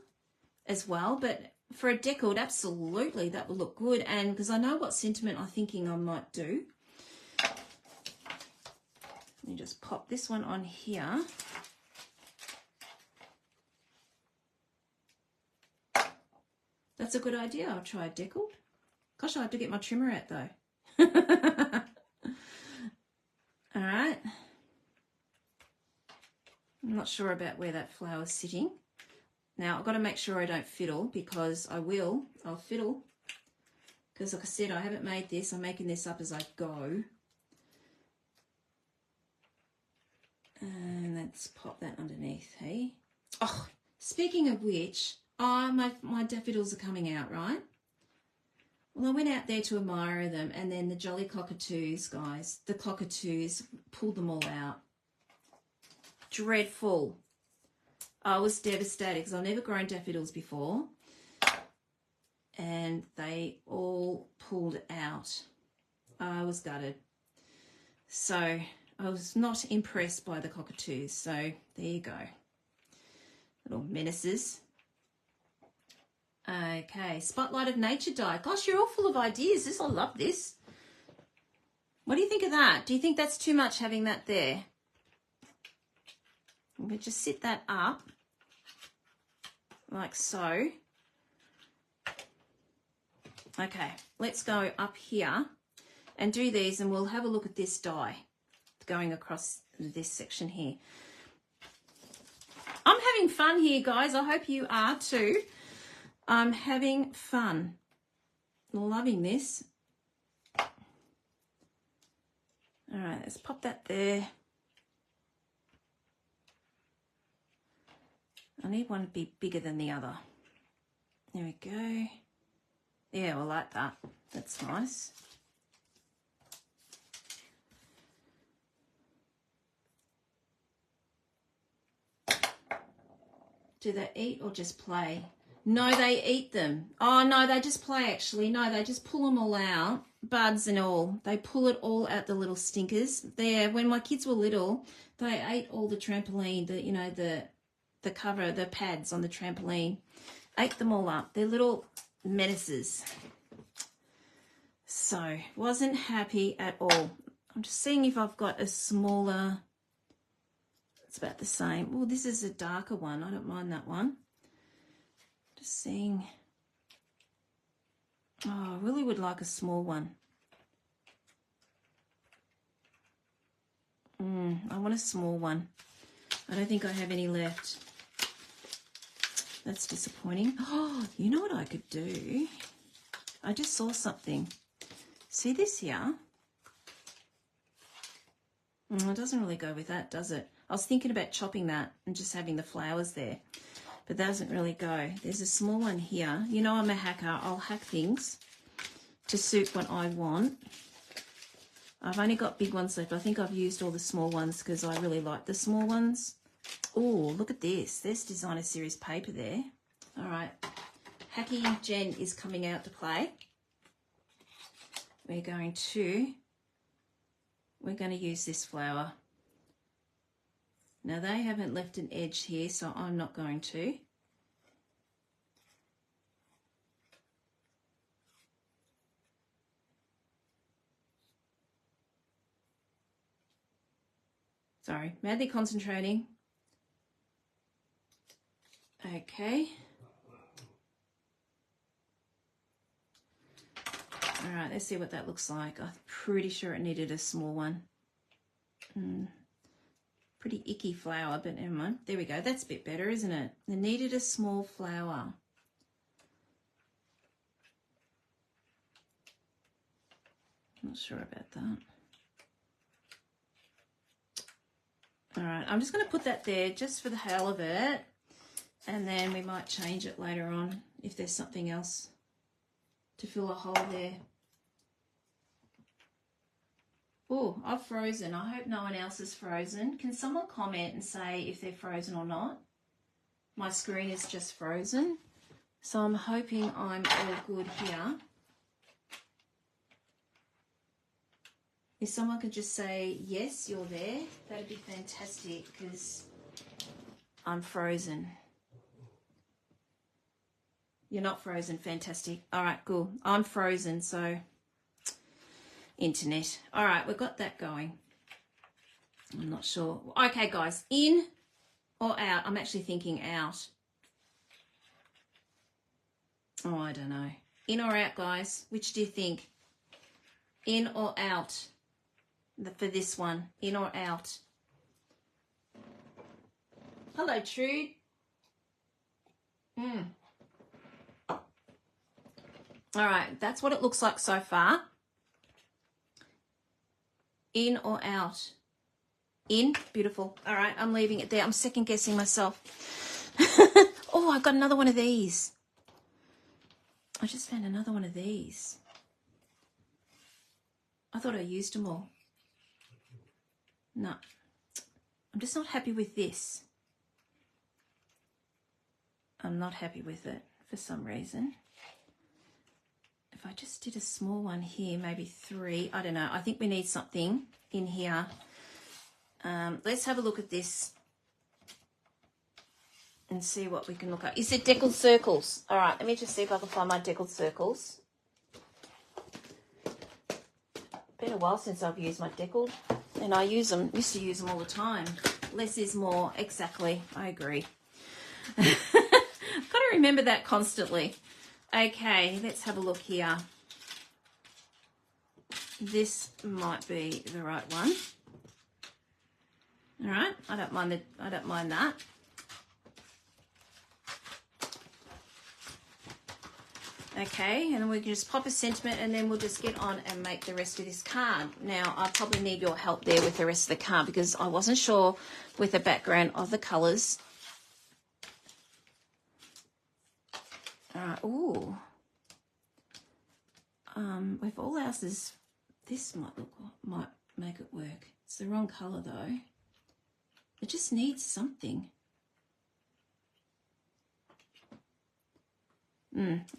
as well, but for a deckled, absolutely, that would look good. And because I know what sentiment I'm thinking I might do. Let me just pop this one on here. That's a good idea. I'll try a deckled. Gosh, I have to get my trimmer out though. All right. I'm not sure about where that flower's sitting. Now, I've got to make sure I don't fiddle because I'll fiddle. Because like I said, I haven't made this. I'm making this up as I go. And let's pop that underneath, hey? Oh, speaking of which, my daffodils are coming out, right? Well, I went out there to admire them, and then the jolly cockatoos, guys, the cockatoos pulled them all out. Dreadful. I was devastated because I've never grown daffodils before, and they all pulled out. I was gutted. So I was not impressed by the cockatoos. So there you go. Little menaces. Okay, Spotlight of Nature die. Gosh, you're all full of ideas. I love this. What do you think of that? Do you think that's too much having that there? We'll just sit that up like so. Okay, let's go up here and do these, and we'll have a look at this die going across this section here. I'm having fun here, guys. I hope you are too. I'm having fun. Loving this. All right, let's pop that there. I need one to be bigger than the other. There we go. Yeah, I like that. That's nice. Do they eat or just play? No, they eat them. Oh, no, they just play, actually. No, they just pull them all out, buds and all. They pull it all out, the little stinkers. There, when my kids were little, they ate all the trampoline, the cover, the pads on the trampoline. Ate them all up. They're little menaces. So, wasn't happy at all. I'm just seeing if I've got a smaller... It's about the same. Oh, this is a darker one. I don't mind that one. Just seeing. Oh, I really would like a small one. I want a small one. I don't think I have any left. That's disappointing. Oh, you know what I could do? I just saw something. See this here? It doesn't really go with that, does it? I was thinking about chopping that and just having the flowers there, but that doesn't really go. There's a small one here. You know I'm a hacker. I'll hack things to suit what I want. I've only got big ones left. I think I've used all the small ones because I really like the small ones. Oh, look at this. There's designer series paper there. All right. Hacky Jen is coming out to play. We're going to use this flower. Now they haven't left an edge here, so I'm not going to. Sorry, madly concentrating. Okay. All right, let's see what that looks like. I'm pretty sure it needed a small one. Pretty icky flower, but never mind. There we go. That's a bit better, isn't it? It needed a small flower. Not sure about that. All right, I'm just going to put that there just for the hell of it, and then we might change it later on if there's something else to fill a hole there. Oh, I've frozen. I hope no one else is frozen. Can someone comment and say if they're frozen or not? My screen is just frozen, so I'm hoping I'm all good here. If someone could just say, yes, you're there, that'd be fantastic because I'm frozen. You're not frozen. Fantastic. All right, cool. I'm frozen, so internet. All right, we've got that going. I'm not sure. Okay, guys, in or out? I'm actually thinking out. Oh, I don't know. In or out, guys? Which do you think? In or out? For this one, in or out? Hello, Trude. All right, that's what it looks like so far. In or out? In. Beautiful. All right, I'm leaving it there. I'm second guessing myself. Oh, I've got another one of these. I just found another one of these. I thought I used them all. No, I'm just not happy with this. I'm not happy with it for some reason. If I just did a small one here, maybe 3, I don't know. I think we need something in here. Let's have a look at this and see what we can look at. Is it deckled circles? All right, let me just see if I can find my deckled circles. Been a while since I've used my deckled, and I used to use them all the time. Less is more. Exactly. I agree. I've got to remember that constantly. Okay, let's have a look here. This might be the right one. All right, I don't mind that. Okay, and then we can just pop a sentiment and then we'll just get on and make the rest of this card. Now, I probably need your help there with the rest of the card because I wasn't sure with the background of the colours. All right, ooh. With all houses, this might make it work. It's the wrong colour though. It just needs something.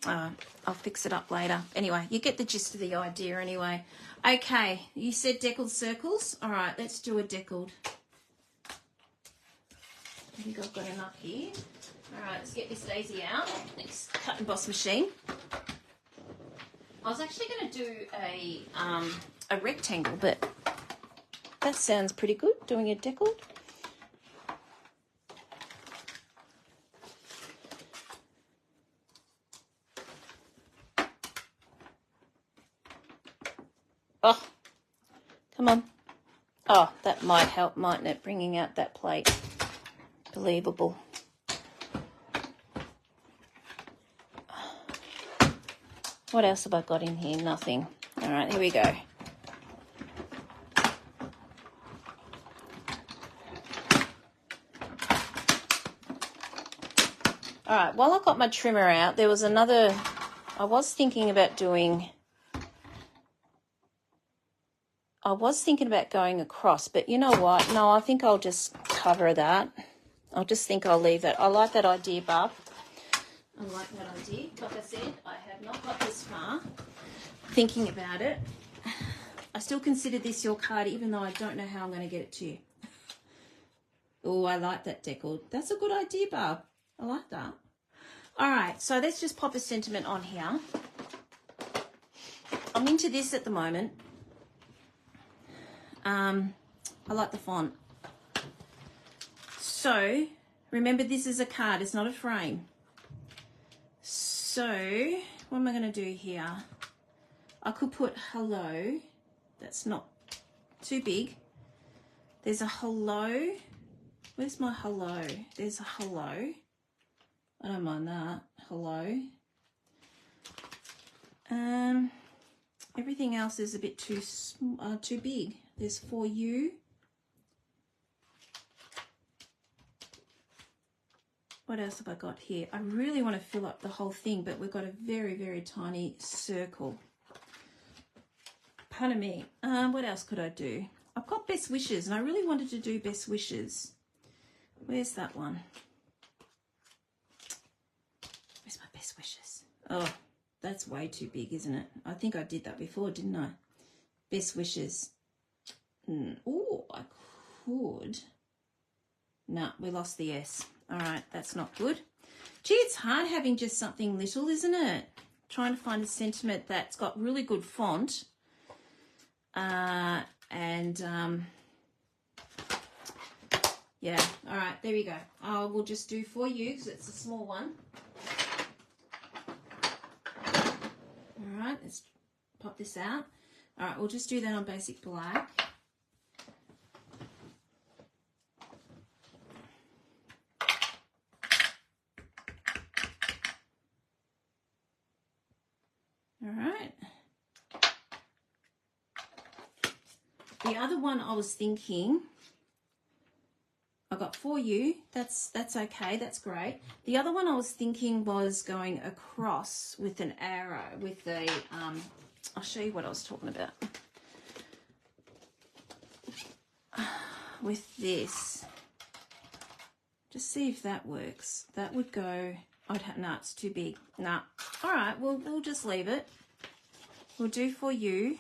I'll fix it up later. Anyway, you get the gist of the idea anyway. Okay, you said deckled circles. All right, let's do a deckled. I think I've got enough here. All right, let's get this daisy out. Next cut and boss machine. I was actually going to do a rectangle, but that sounds pretty good, doing a deckled. Oh, come on. Oh, that might help, mightn't it, bringing out that plate. Believable. What else have I got in here? Nothing. All right, here we go. All right, while I got my trimmer out, there was another, I was thinking about going across, but you know what? No, I think I'll just cover that. I'll leave that. I like that idea, Barb. I like that idea. Like I said, I have not got this far thinking about it. I still consider this your card, even though I don't know how I'm going to get it to you. Oh, I like that deckled. That's a good idea, Barb. I like that. All right, so let's just pop a sentiment on here. I'm into this at the moment. I like the font. So, remember this is a card, it's not a frame. So, what am I going to do here? I could put hello. That's not too big. There's a hello. Where's my hello? There's a hello. I don't mind that. Hello. Everything else is a bit too big. There's for you. What else have I got here? I really want to fill up the whole thing, but we've got a very, very tiny circle. Pardon me. What else could I do? I've got best wishes, and I really wanted to do best wishes. Where's that one? Where's my best wishes? Oh, that's way too big, isn't it? I think I did that before, didn't I? Best wishes. Oh, I could. No, we lost the S. All right, that's not good. Gee, it's hard having just something little, isn't it? Trying to find a sentiment that's got really good font. Yeah, all right, there we go. We'll just do for you because it's a small one. All right, let's pop this out. All right, we'll just do that on basic black. All right. The other one I was thinking, I got for you. That's okay. That's great. The other one I was thinking was going across with an arrow with a. I'll show you what I was talking about. With this, just see if that works. That would go. No, it's too big. No. All right. We'll just leave it. We'll do for you.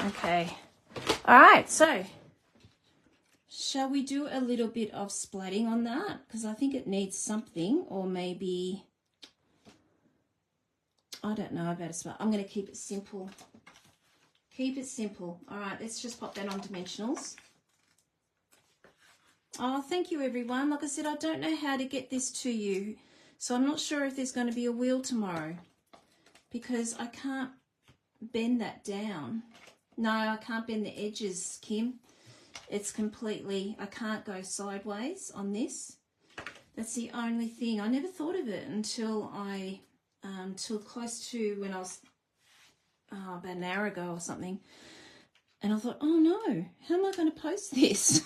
Okay. All right. So, shall we do a little bit of splatting on that? Because I think it needs something, or maybe I don't know about a splat. I'm going to keep it simple. Keep it simple. All right. Let's just pop that on dimensionals. Oh, thank you, everyone. Like I said, I don't know how to get this to you, so I'm not sure if there's going to be a wheel tomorrow because I can't bend that down. No, I can't bend the edges, Kim. It's completely, I can't go sideways on this. That's the only thing. I never thought of it until till close to when I was about an hour ago or something. And I thought, oh no, how am I going to post this?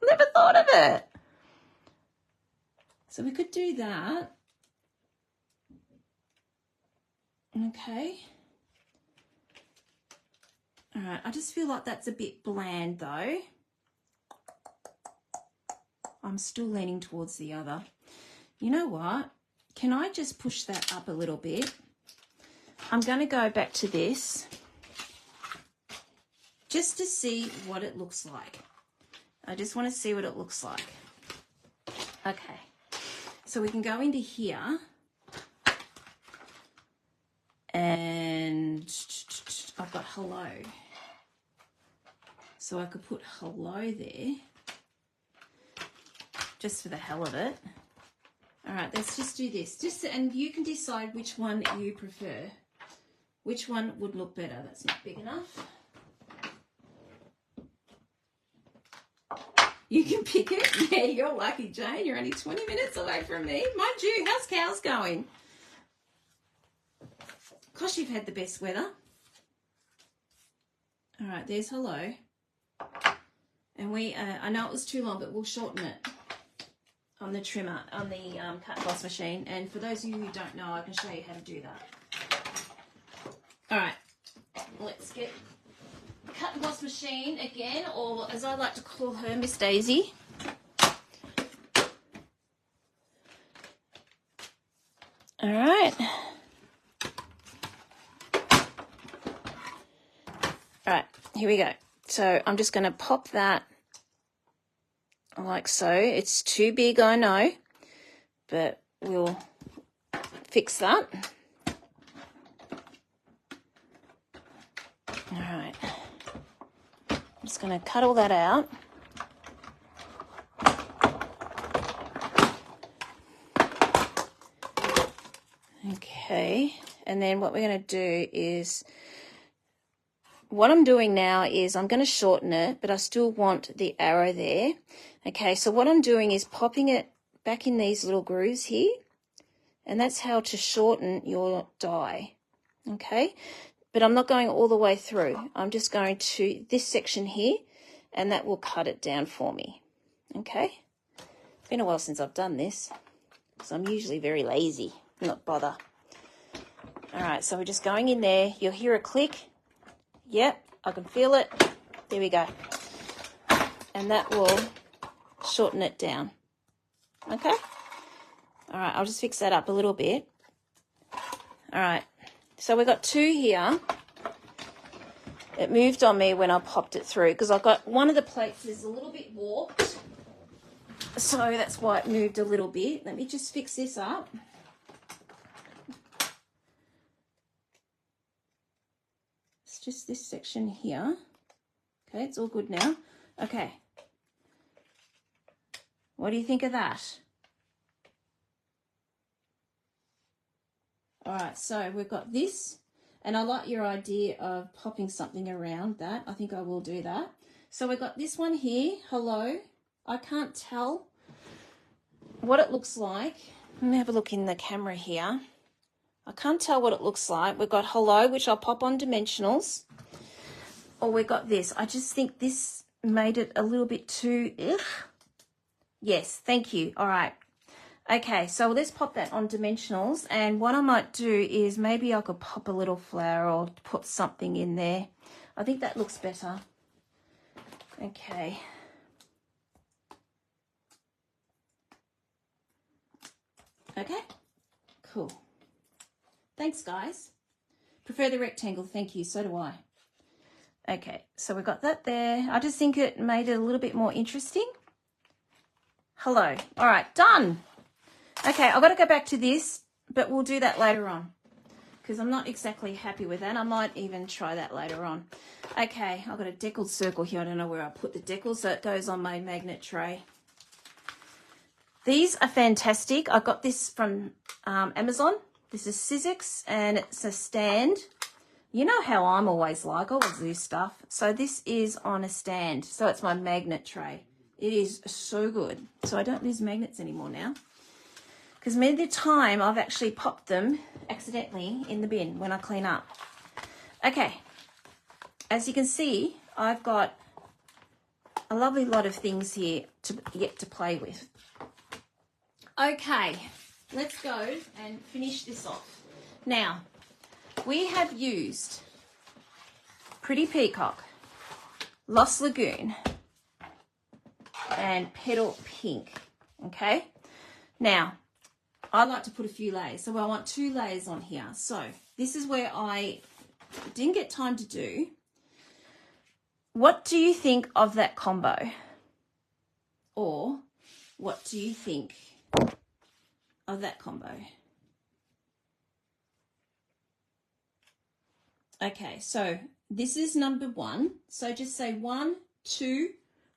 Never thought of it. So we could do that. Okay. All right, I just feel like that's a bit bland though. I'm still leaning towards the other. You know what? Can I just push that up a little bit? I'm going to go back to this just to see what it looks like. I just want to see what it looks like. Okay, so we can go into here and I've got hello. So I could put hello there just for the hell of it. All right, let's just do this. And you can decide which one you prefer. Which one would look better? That's not big enough. You can pick it. Yeah, you're lucky, Jane. You're only 20 minutes away from me. Mind you, how's cows going? Gosh, you've had the best weather. All right, there's hello. And I know it was too long, but we'll shorten it on the trimmer, on the cut and gloss machine. And for those of you who don't know, I can show you how to do that. All right, let's get cut and gloss machine again, or as I like to call her, Miss Daisy. All right. All right, here we go. So I'm just going to pop that like so. It's too big, I know, but we'll fix that. All right. I'm just going to cut all that out. Okay, and then what we're going to do is, what I'm doing now is I'm going to shorten it, but I still want the arrow there. Okay, so what I'm doing is popping it back in these little grooves here, and that's how to shorten your die. Okay, but I'm not going all the way through. I'm just going to this section here, and that will cut it down for me. Okay, it's been a while since I've done this, so I'm usually very lazy, not bother. All right, so we're just going in there. You'll hear a click. Yep, I can feel it. There we go. And that will shorten it down. Okay? All right, I'll just fix that up a little bit. All right, so we've got two here. It moved on me when I popped it through because I've got one of the plates is a little bit warped. So that's why it moved a little bit. Let me just fix this up. Just this section here. Okay, it's all good now. Okay. What do you think of that? All right, so we've got this, and I like your idea of popping something around that. I think I will do that. So we've got this one here, hello. I can't tell what it looks like. Let me have a look in the camera here. I can't tell what it looks like. We've got hello, which I'll pop on dimensionals. Or we've got this. I just think this made it a little bit too, ugh. Yes, thank you. All right. Okay, so let's pop that on dimensionals. And what I might do is maybe I could pop a little flower or put something in there. I think that looks better. Okay. Okay, cool. Thanks, guys. Prefer the rectangle, thank you, so do I. Okay, so we've got that there. I just think it made it a little bit more interesting. Hello. All right, done. Okay, I've got to go back to this, but we'll do that later on because I'm not exactly happy with that. I might even try that later on. Okay, I've got a deckled circle here. I don't know where I put the decal, so it goes on my magnet tray. These are fantastic. I got this from Amazon. This is Sizzix, and it's a stand. You know how I'm always like, I always do stuff. So this is on a stand. So it's my magnet tray. It is so good. So I don't use magnets anymore now, because many of the time I've actually popped them accidentally in the bin when I clean up. Okay, as you can see, I've got a lovely lot of things here yet to play with. Okay, let's go and finish this off. Now, we have used Pretty Peacock, Lost Lagoon, and Petal Pink, okay? Now, I like to put a few layers, so I want 2 layers on here. So this is where I didn't get time to do. What do you think of that combo? Or what do you think of that combo? Okay, so this is number 1. So just say 1, 2,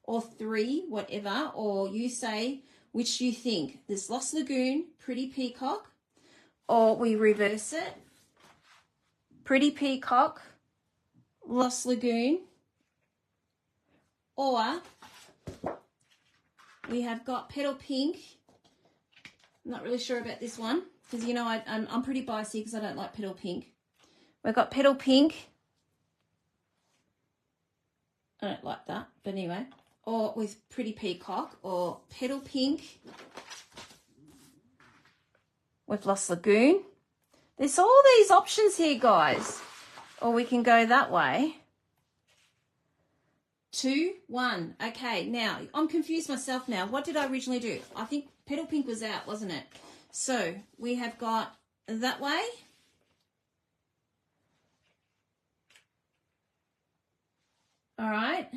or 3, whatever, or you say which you think. There's Lost Lagoon, Pretty Peacock, or we reverse it. Pretty Peacock, Lost Lagoon, or we have got Petal Pink. I'm not really sure about this one, because you know I'm pretty biased because I don't like Petal Pink. We've got Petal Pink. I don't like that, but anyway. Or with Pretty Peacock, or Petal Pink with Lost Lagoon. There's all these options here, guys. Or we can go that way. 2, 1. Okay, now, I'm confused myself now. What did I originally do? I think Petal Pink was out, wasn't it? So, we have got that way. All right.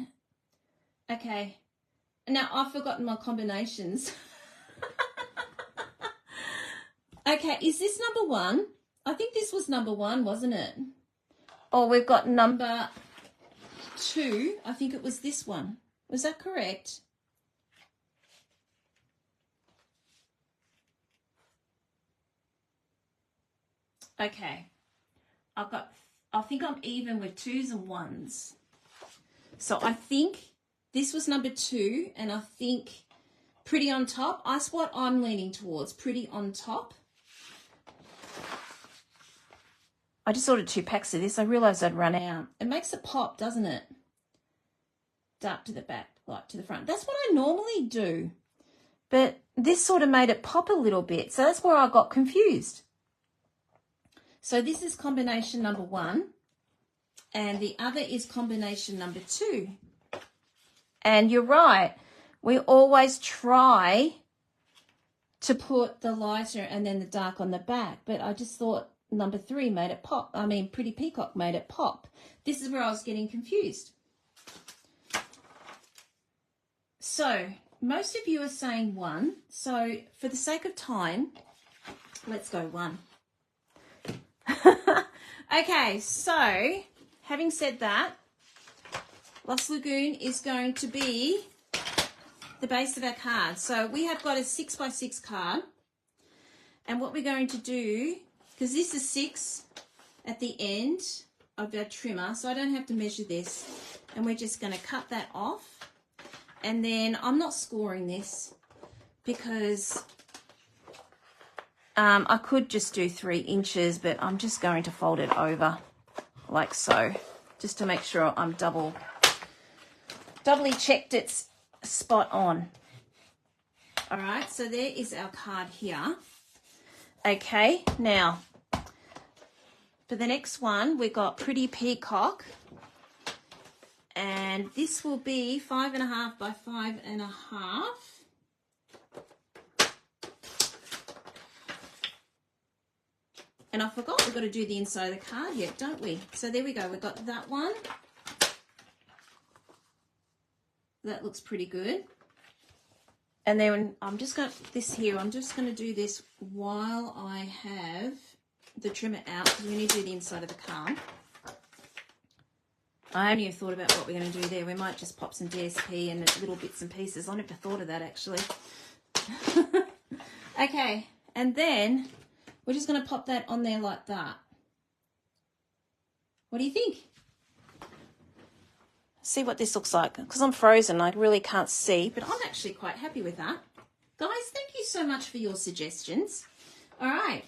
Okay. Now, I've forgotten my combinations. Okay, is this number 1? I think this was number 1, wasn't it? Oh, we've got number 2. I think it was this one. Was that correct? Okay. I think I'm even with 2s and 1s. So I think this was number 2, and I think Pretty on Top. That's what I'm leaning towards, Pretty on Top. I just ordered 2 packs of this. I realised I'd run out. It makes it pop, doesn't it? Dark to the back, light to the front. That's what I normally do. But this sort of made it pop a little bit. So that's where I got confused. So this is combination number 1. And the other is combination number 2. And you're right. We always try to put the lighter and then the dark on the back. But I just thought number 3 made it pop. I mean, Pretty Peacock made it pop. This is where I was getting confused. So most of you are saying 1. So for the sake of time, let's go 1. Okay, so having said that, Lost Lagoon is going to be the base of our card. So we have got a 6x6 card. And what we're going to do, because this is 6 at the end of our trimmer, so I don't have to measure this. And we're just going to cut that off. And then I'm not scoring this because I could just do 3 inches, but I'm just going to fold it over like so, just to make sure I'm doubly checked it's spot on. All right, so there is our card here. Okay, now for the next one, we got Pretty Peacock, and this will be 5.5 by 5.5. And I forgot we've got to do the inside of the card yet, don't we? So there we go. We've got that one. That looks pretty good. And then I'm just going to, this here, I'm just going to do this while I have the trimmer out, because we need to do the inside of the card. I haven't even thought about what we're going to do there. We might just pop some DSP and little bits and pieces. I never thought of that, actually. Okay, and then we're just going to pop that on there like that. What do you think? See what this looks like. Because I'm frozen, I really can't see, but I'm actually quite happy with that. Guys, thank you so much for your suggestions. All right.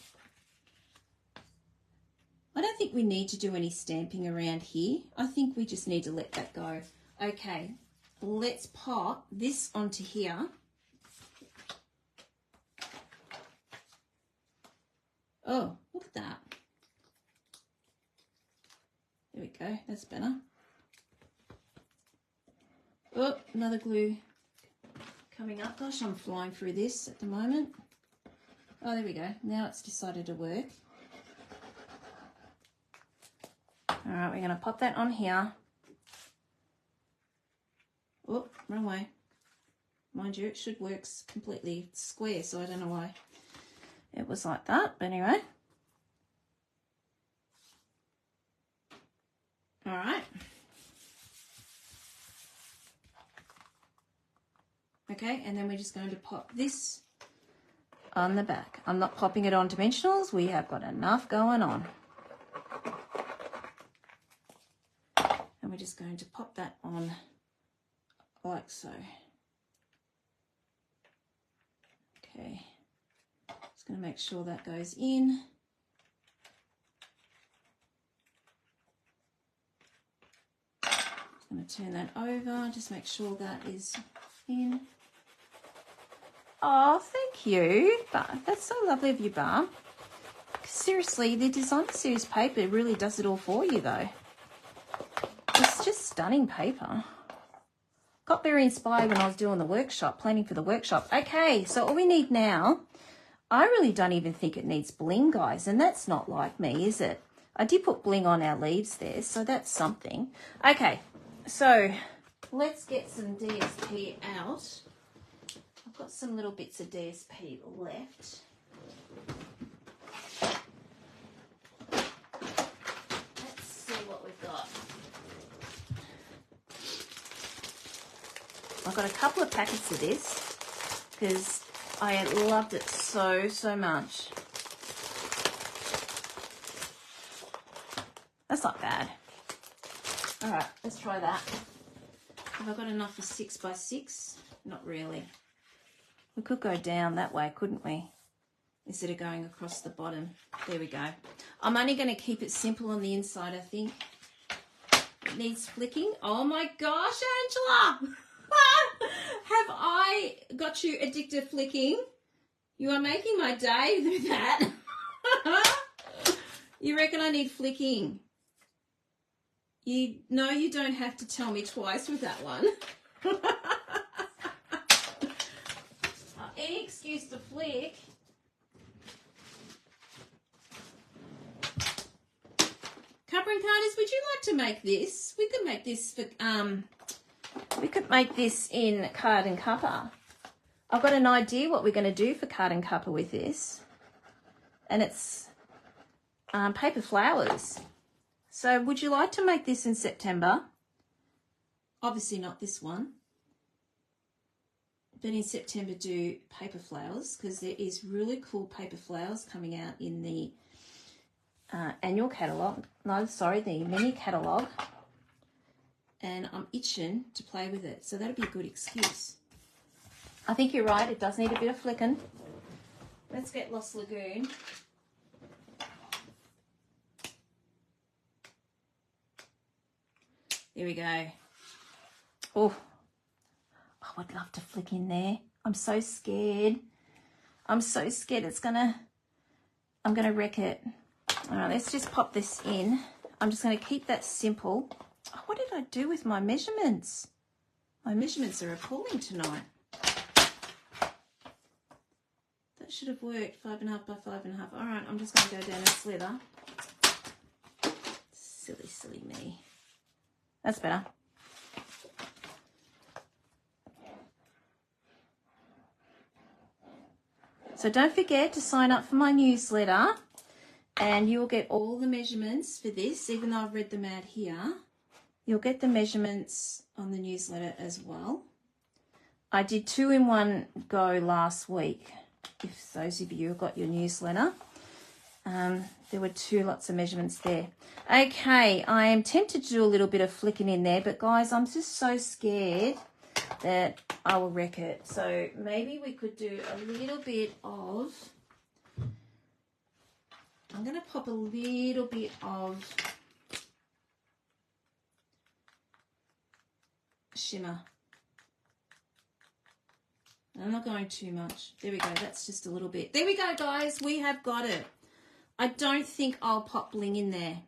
I don't think we need to do any stamping around here. I think we just need to let that go. Okay, let's pop this onto here. Oh, look at that. There we go, that's better. Oh, another glue coming up. Gosh, I'm flying through this at the moment. Oh, there we go. Now it's decided to work. All right, we're going to pop that on here. Oh, wrong way. Mind you, it should work completely square, so I don't know why it was like that. But anyway. All right. Okay, and then we're just going to pop this on the back. I'm not popping it on dimensionals. We have got enough going on. And we're just going to pop that on like so. Okay, just going to make sure that goes in. Just going to turn that over, just make sure that is in. Oh, thank you, Barb. That's so lovely of you, Barb. Seriously, the designer series paper really does it all for you, though. It's just stunning paper. Got very inspired when I was doing the workshop, planning for the workshop. Okay, so all we need now, I really don't even think it needs bling, guys, and that's not like me, is it? I did put bling on our leaves there, so that's something. Okay, so let's get some DSP out. I've got some little bits of DSP left. Let's see what we've got. I've got a couple of packets of this because I loved it so much. That's not bad. All right, let's try that. Have I got enough for 6x6? Not really. We could go down that way, couldn't we? Instead of going across the bottom. There we go. I'm only going to keep it simple on the inside, I think. It needs flicking. Oh my gosh, Angela! Have I got you addicted to flicking? You are making my day with that. You reckon I need flicking? No, you don't have to tell me twice with that one. Any excuse to flick. Cupper and Carters, would you like to make this? We could make this for we could make this in Card and Cupper. I've got an idea what we're going to do for Card and Cupper with this. And it's paper flowers. So would you like to make this in September? Obviously not this one. But in September do paper flowers, because there is really cool paper flowers coming out in the annual catalogue. No, sorry, the mini catalogue. And I'm itching to play with it. So that'll be a good excuse. I think you're right. It does need a bit of flicking. Let's get Lost Lagoon. There we go. Oh, I would love to flick in there. I'm so scared. I'm so scared I'm gonna wreck it. All right, let's just pop this in. I'm just gonna keep that simple. Oh, what did I do with my measurements? My measurements are appalling tonight. That should have worked, 5.5 by 5.5. All right, I'm just gonna go down and slither. Silly me. That's better. So don't forget to sign up for my newsletter and you'll get all the measurements for this, even though I've read them out here. You'll get the measurements on the newsletter as well. I did 2 in one go last week. If those of you have got your newsletter, there were 2 lots of measurements there. Okay, I am tempted to do a little bit of flicking in there, but guys, I'm just so scared that I will wreck it. So maybe we could do a little bit of, I'm going to pop a little bit of shimmer. I'm not going too much. There we go. That's just a little bit. There we go, guys. We have got it. I don't think I'll pop bling in there.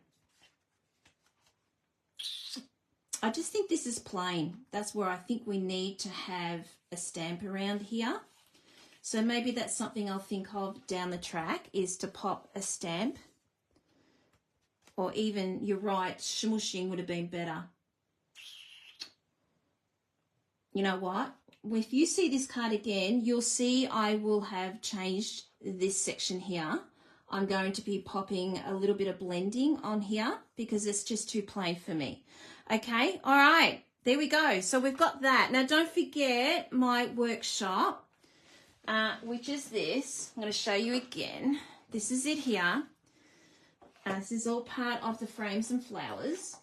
I just think this is plain. That's where I think we need to have a stamp around here. So maybe that's something I'll think of down the track, is to pop a stamp. Or even, you're right, smushing would have been better. You know what? If you see this card again, you'll see I will have changed this section here. I'm going to be popping a little bit of blending on here because it's just too plain for me. Okay, all right, there we go. So we've got that. Now, don't forget my workshop, which is this. I'm going to show you again. This is it here. This is all part of the Frames and Flowers.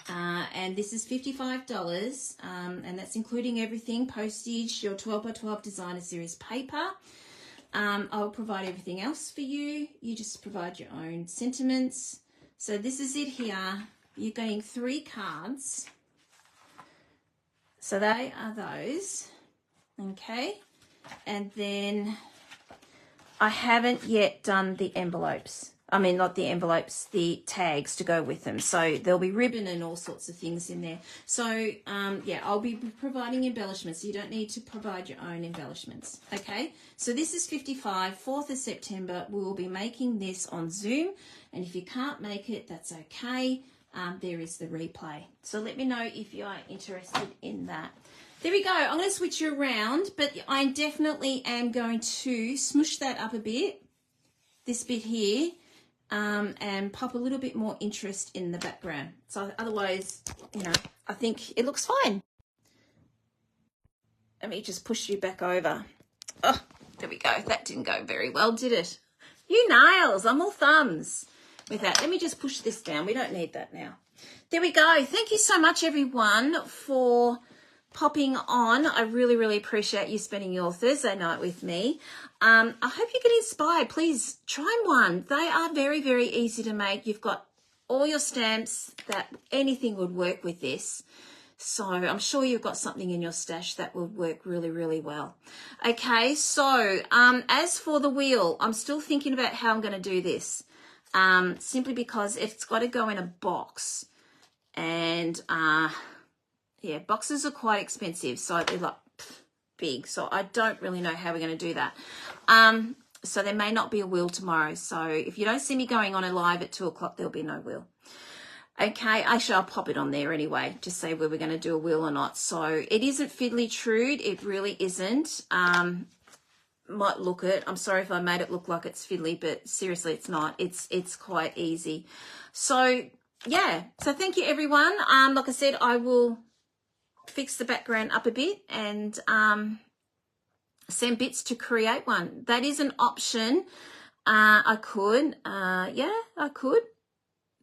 And this is $55, and that's including everything, postage, your 12 by 12 designer series paper. I'll provide everything else for you. You just provide your own sentiments. So this is it here. You're getting 3 cards. So they are those. Okay. And then I haven't yet done the envelopes. I mean, not the envelopes, the tags to go with them. So there'll be ribbon and all sorts of things in there. So, yeah, I'll be providing embellishments. You don't need to provide your own embellishments, okay? So this is 55, 4th of September. We will be making this on Zoom. And if you can't make it, that's okay. There is the replay. So let me know if you are interested in that. There we go. I'm going to switch you around, but I definitely am going to smush that up a bit, this bit here. And pop a little bit more interest in the background. So otherwise, you know, I think it looks fine. Let me just push you back over. Oh, there we go. That didn't go very well, did it? You nails. I'm all thumbs with that. Let me just push this down. We don't need that now. There we go. Thank you so much, everyone, for popping on. I really, really appreciate you spending your Thursday night with me. I hope you get inspired. Please try one. They are very, very easy to make. You've got all your stamps that anything would work with this. So I'm sure you've got something in your stash that would work really, really well. Okay, so as for the wheel, I'm still thinking about how I'm going to do this. Simply because it's got to go in a box. And yeah, boxes are quite expensive. So they're like big. So I don't really know how we're going to do that. So there may not be a wheel tomorrow. So if you don't see me going on a live at 2 o'clock, there'll be no wheel. Okay, actually I'll pop it on there anyway, just say whether we're going to do a wheel or not. So it isn't fiddly trude. It really isn't. Might look it. I'm sorry if I made it look like it's fiddly, but seriously, it's not. It's quite easy. So yeah, so thank you everyone. Like I said, I will fix the background up a bit and send bits to create one. That is an option. I could, yeah, I could.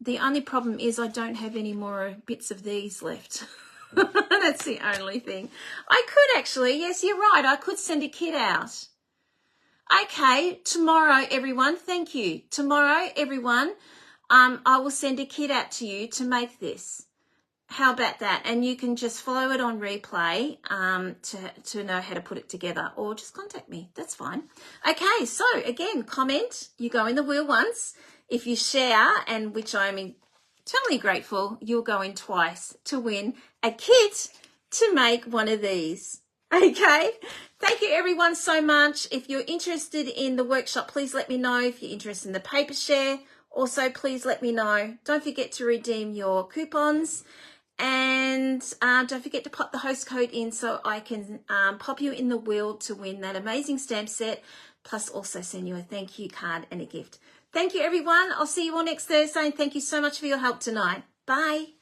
The only problem is I don't have any more bits of these left. That's the only thing. I could actually, yes, you're right. I could send a kit out. Okay, tomorrow, everyone, thank you. Tomorrow, everyone, I will send a kit out to you to make this. How about that? And you can just follow it on replay to know how to put it together, or just contact me. That's fine. Okay, so again, comment. You go in the wheel once. If you share, and which I'm eternally grateful, you'll go in twice to win a kit to make one of these. Okay, thank you everyone so much. If you're interested in the workshop, please let me know. If you're interested in the paper share, also please let me know. Don't forget to redeem your coupons. And don't forget to pop the host code in so I can pop you in the wheel to win that amazing stamp set, plus also send you a thank you card and a gift. Thank you, everyone. I'll see you all next Thursday, and thank you so much for your help tonight. Bye.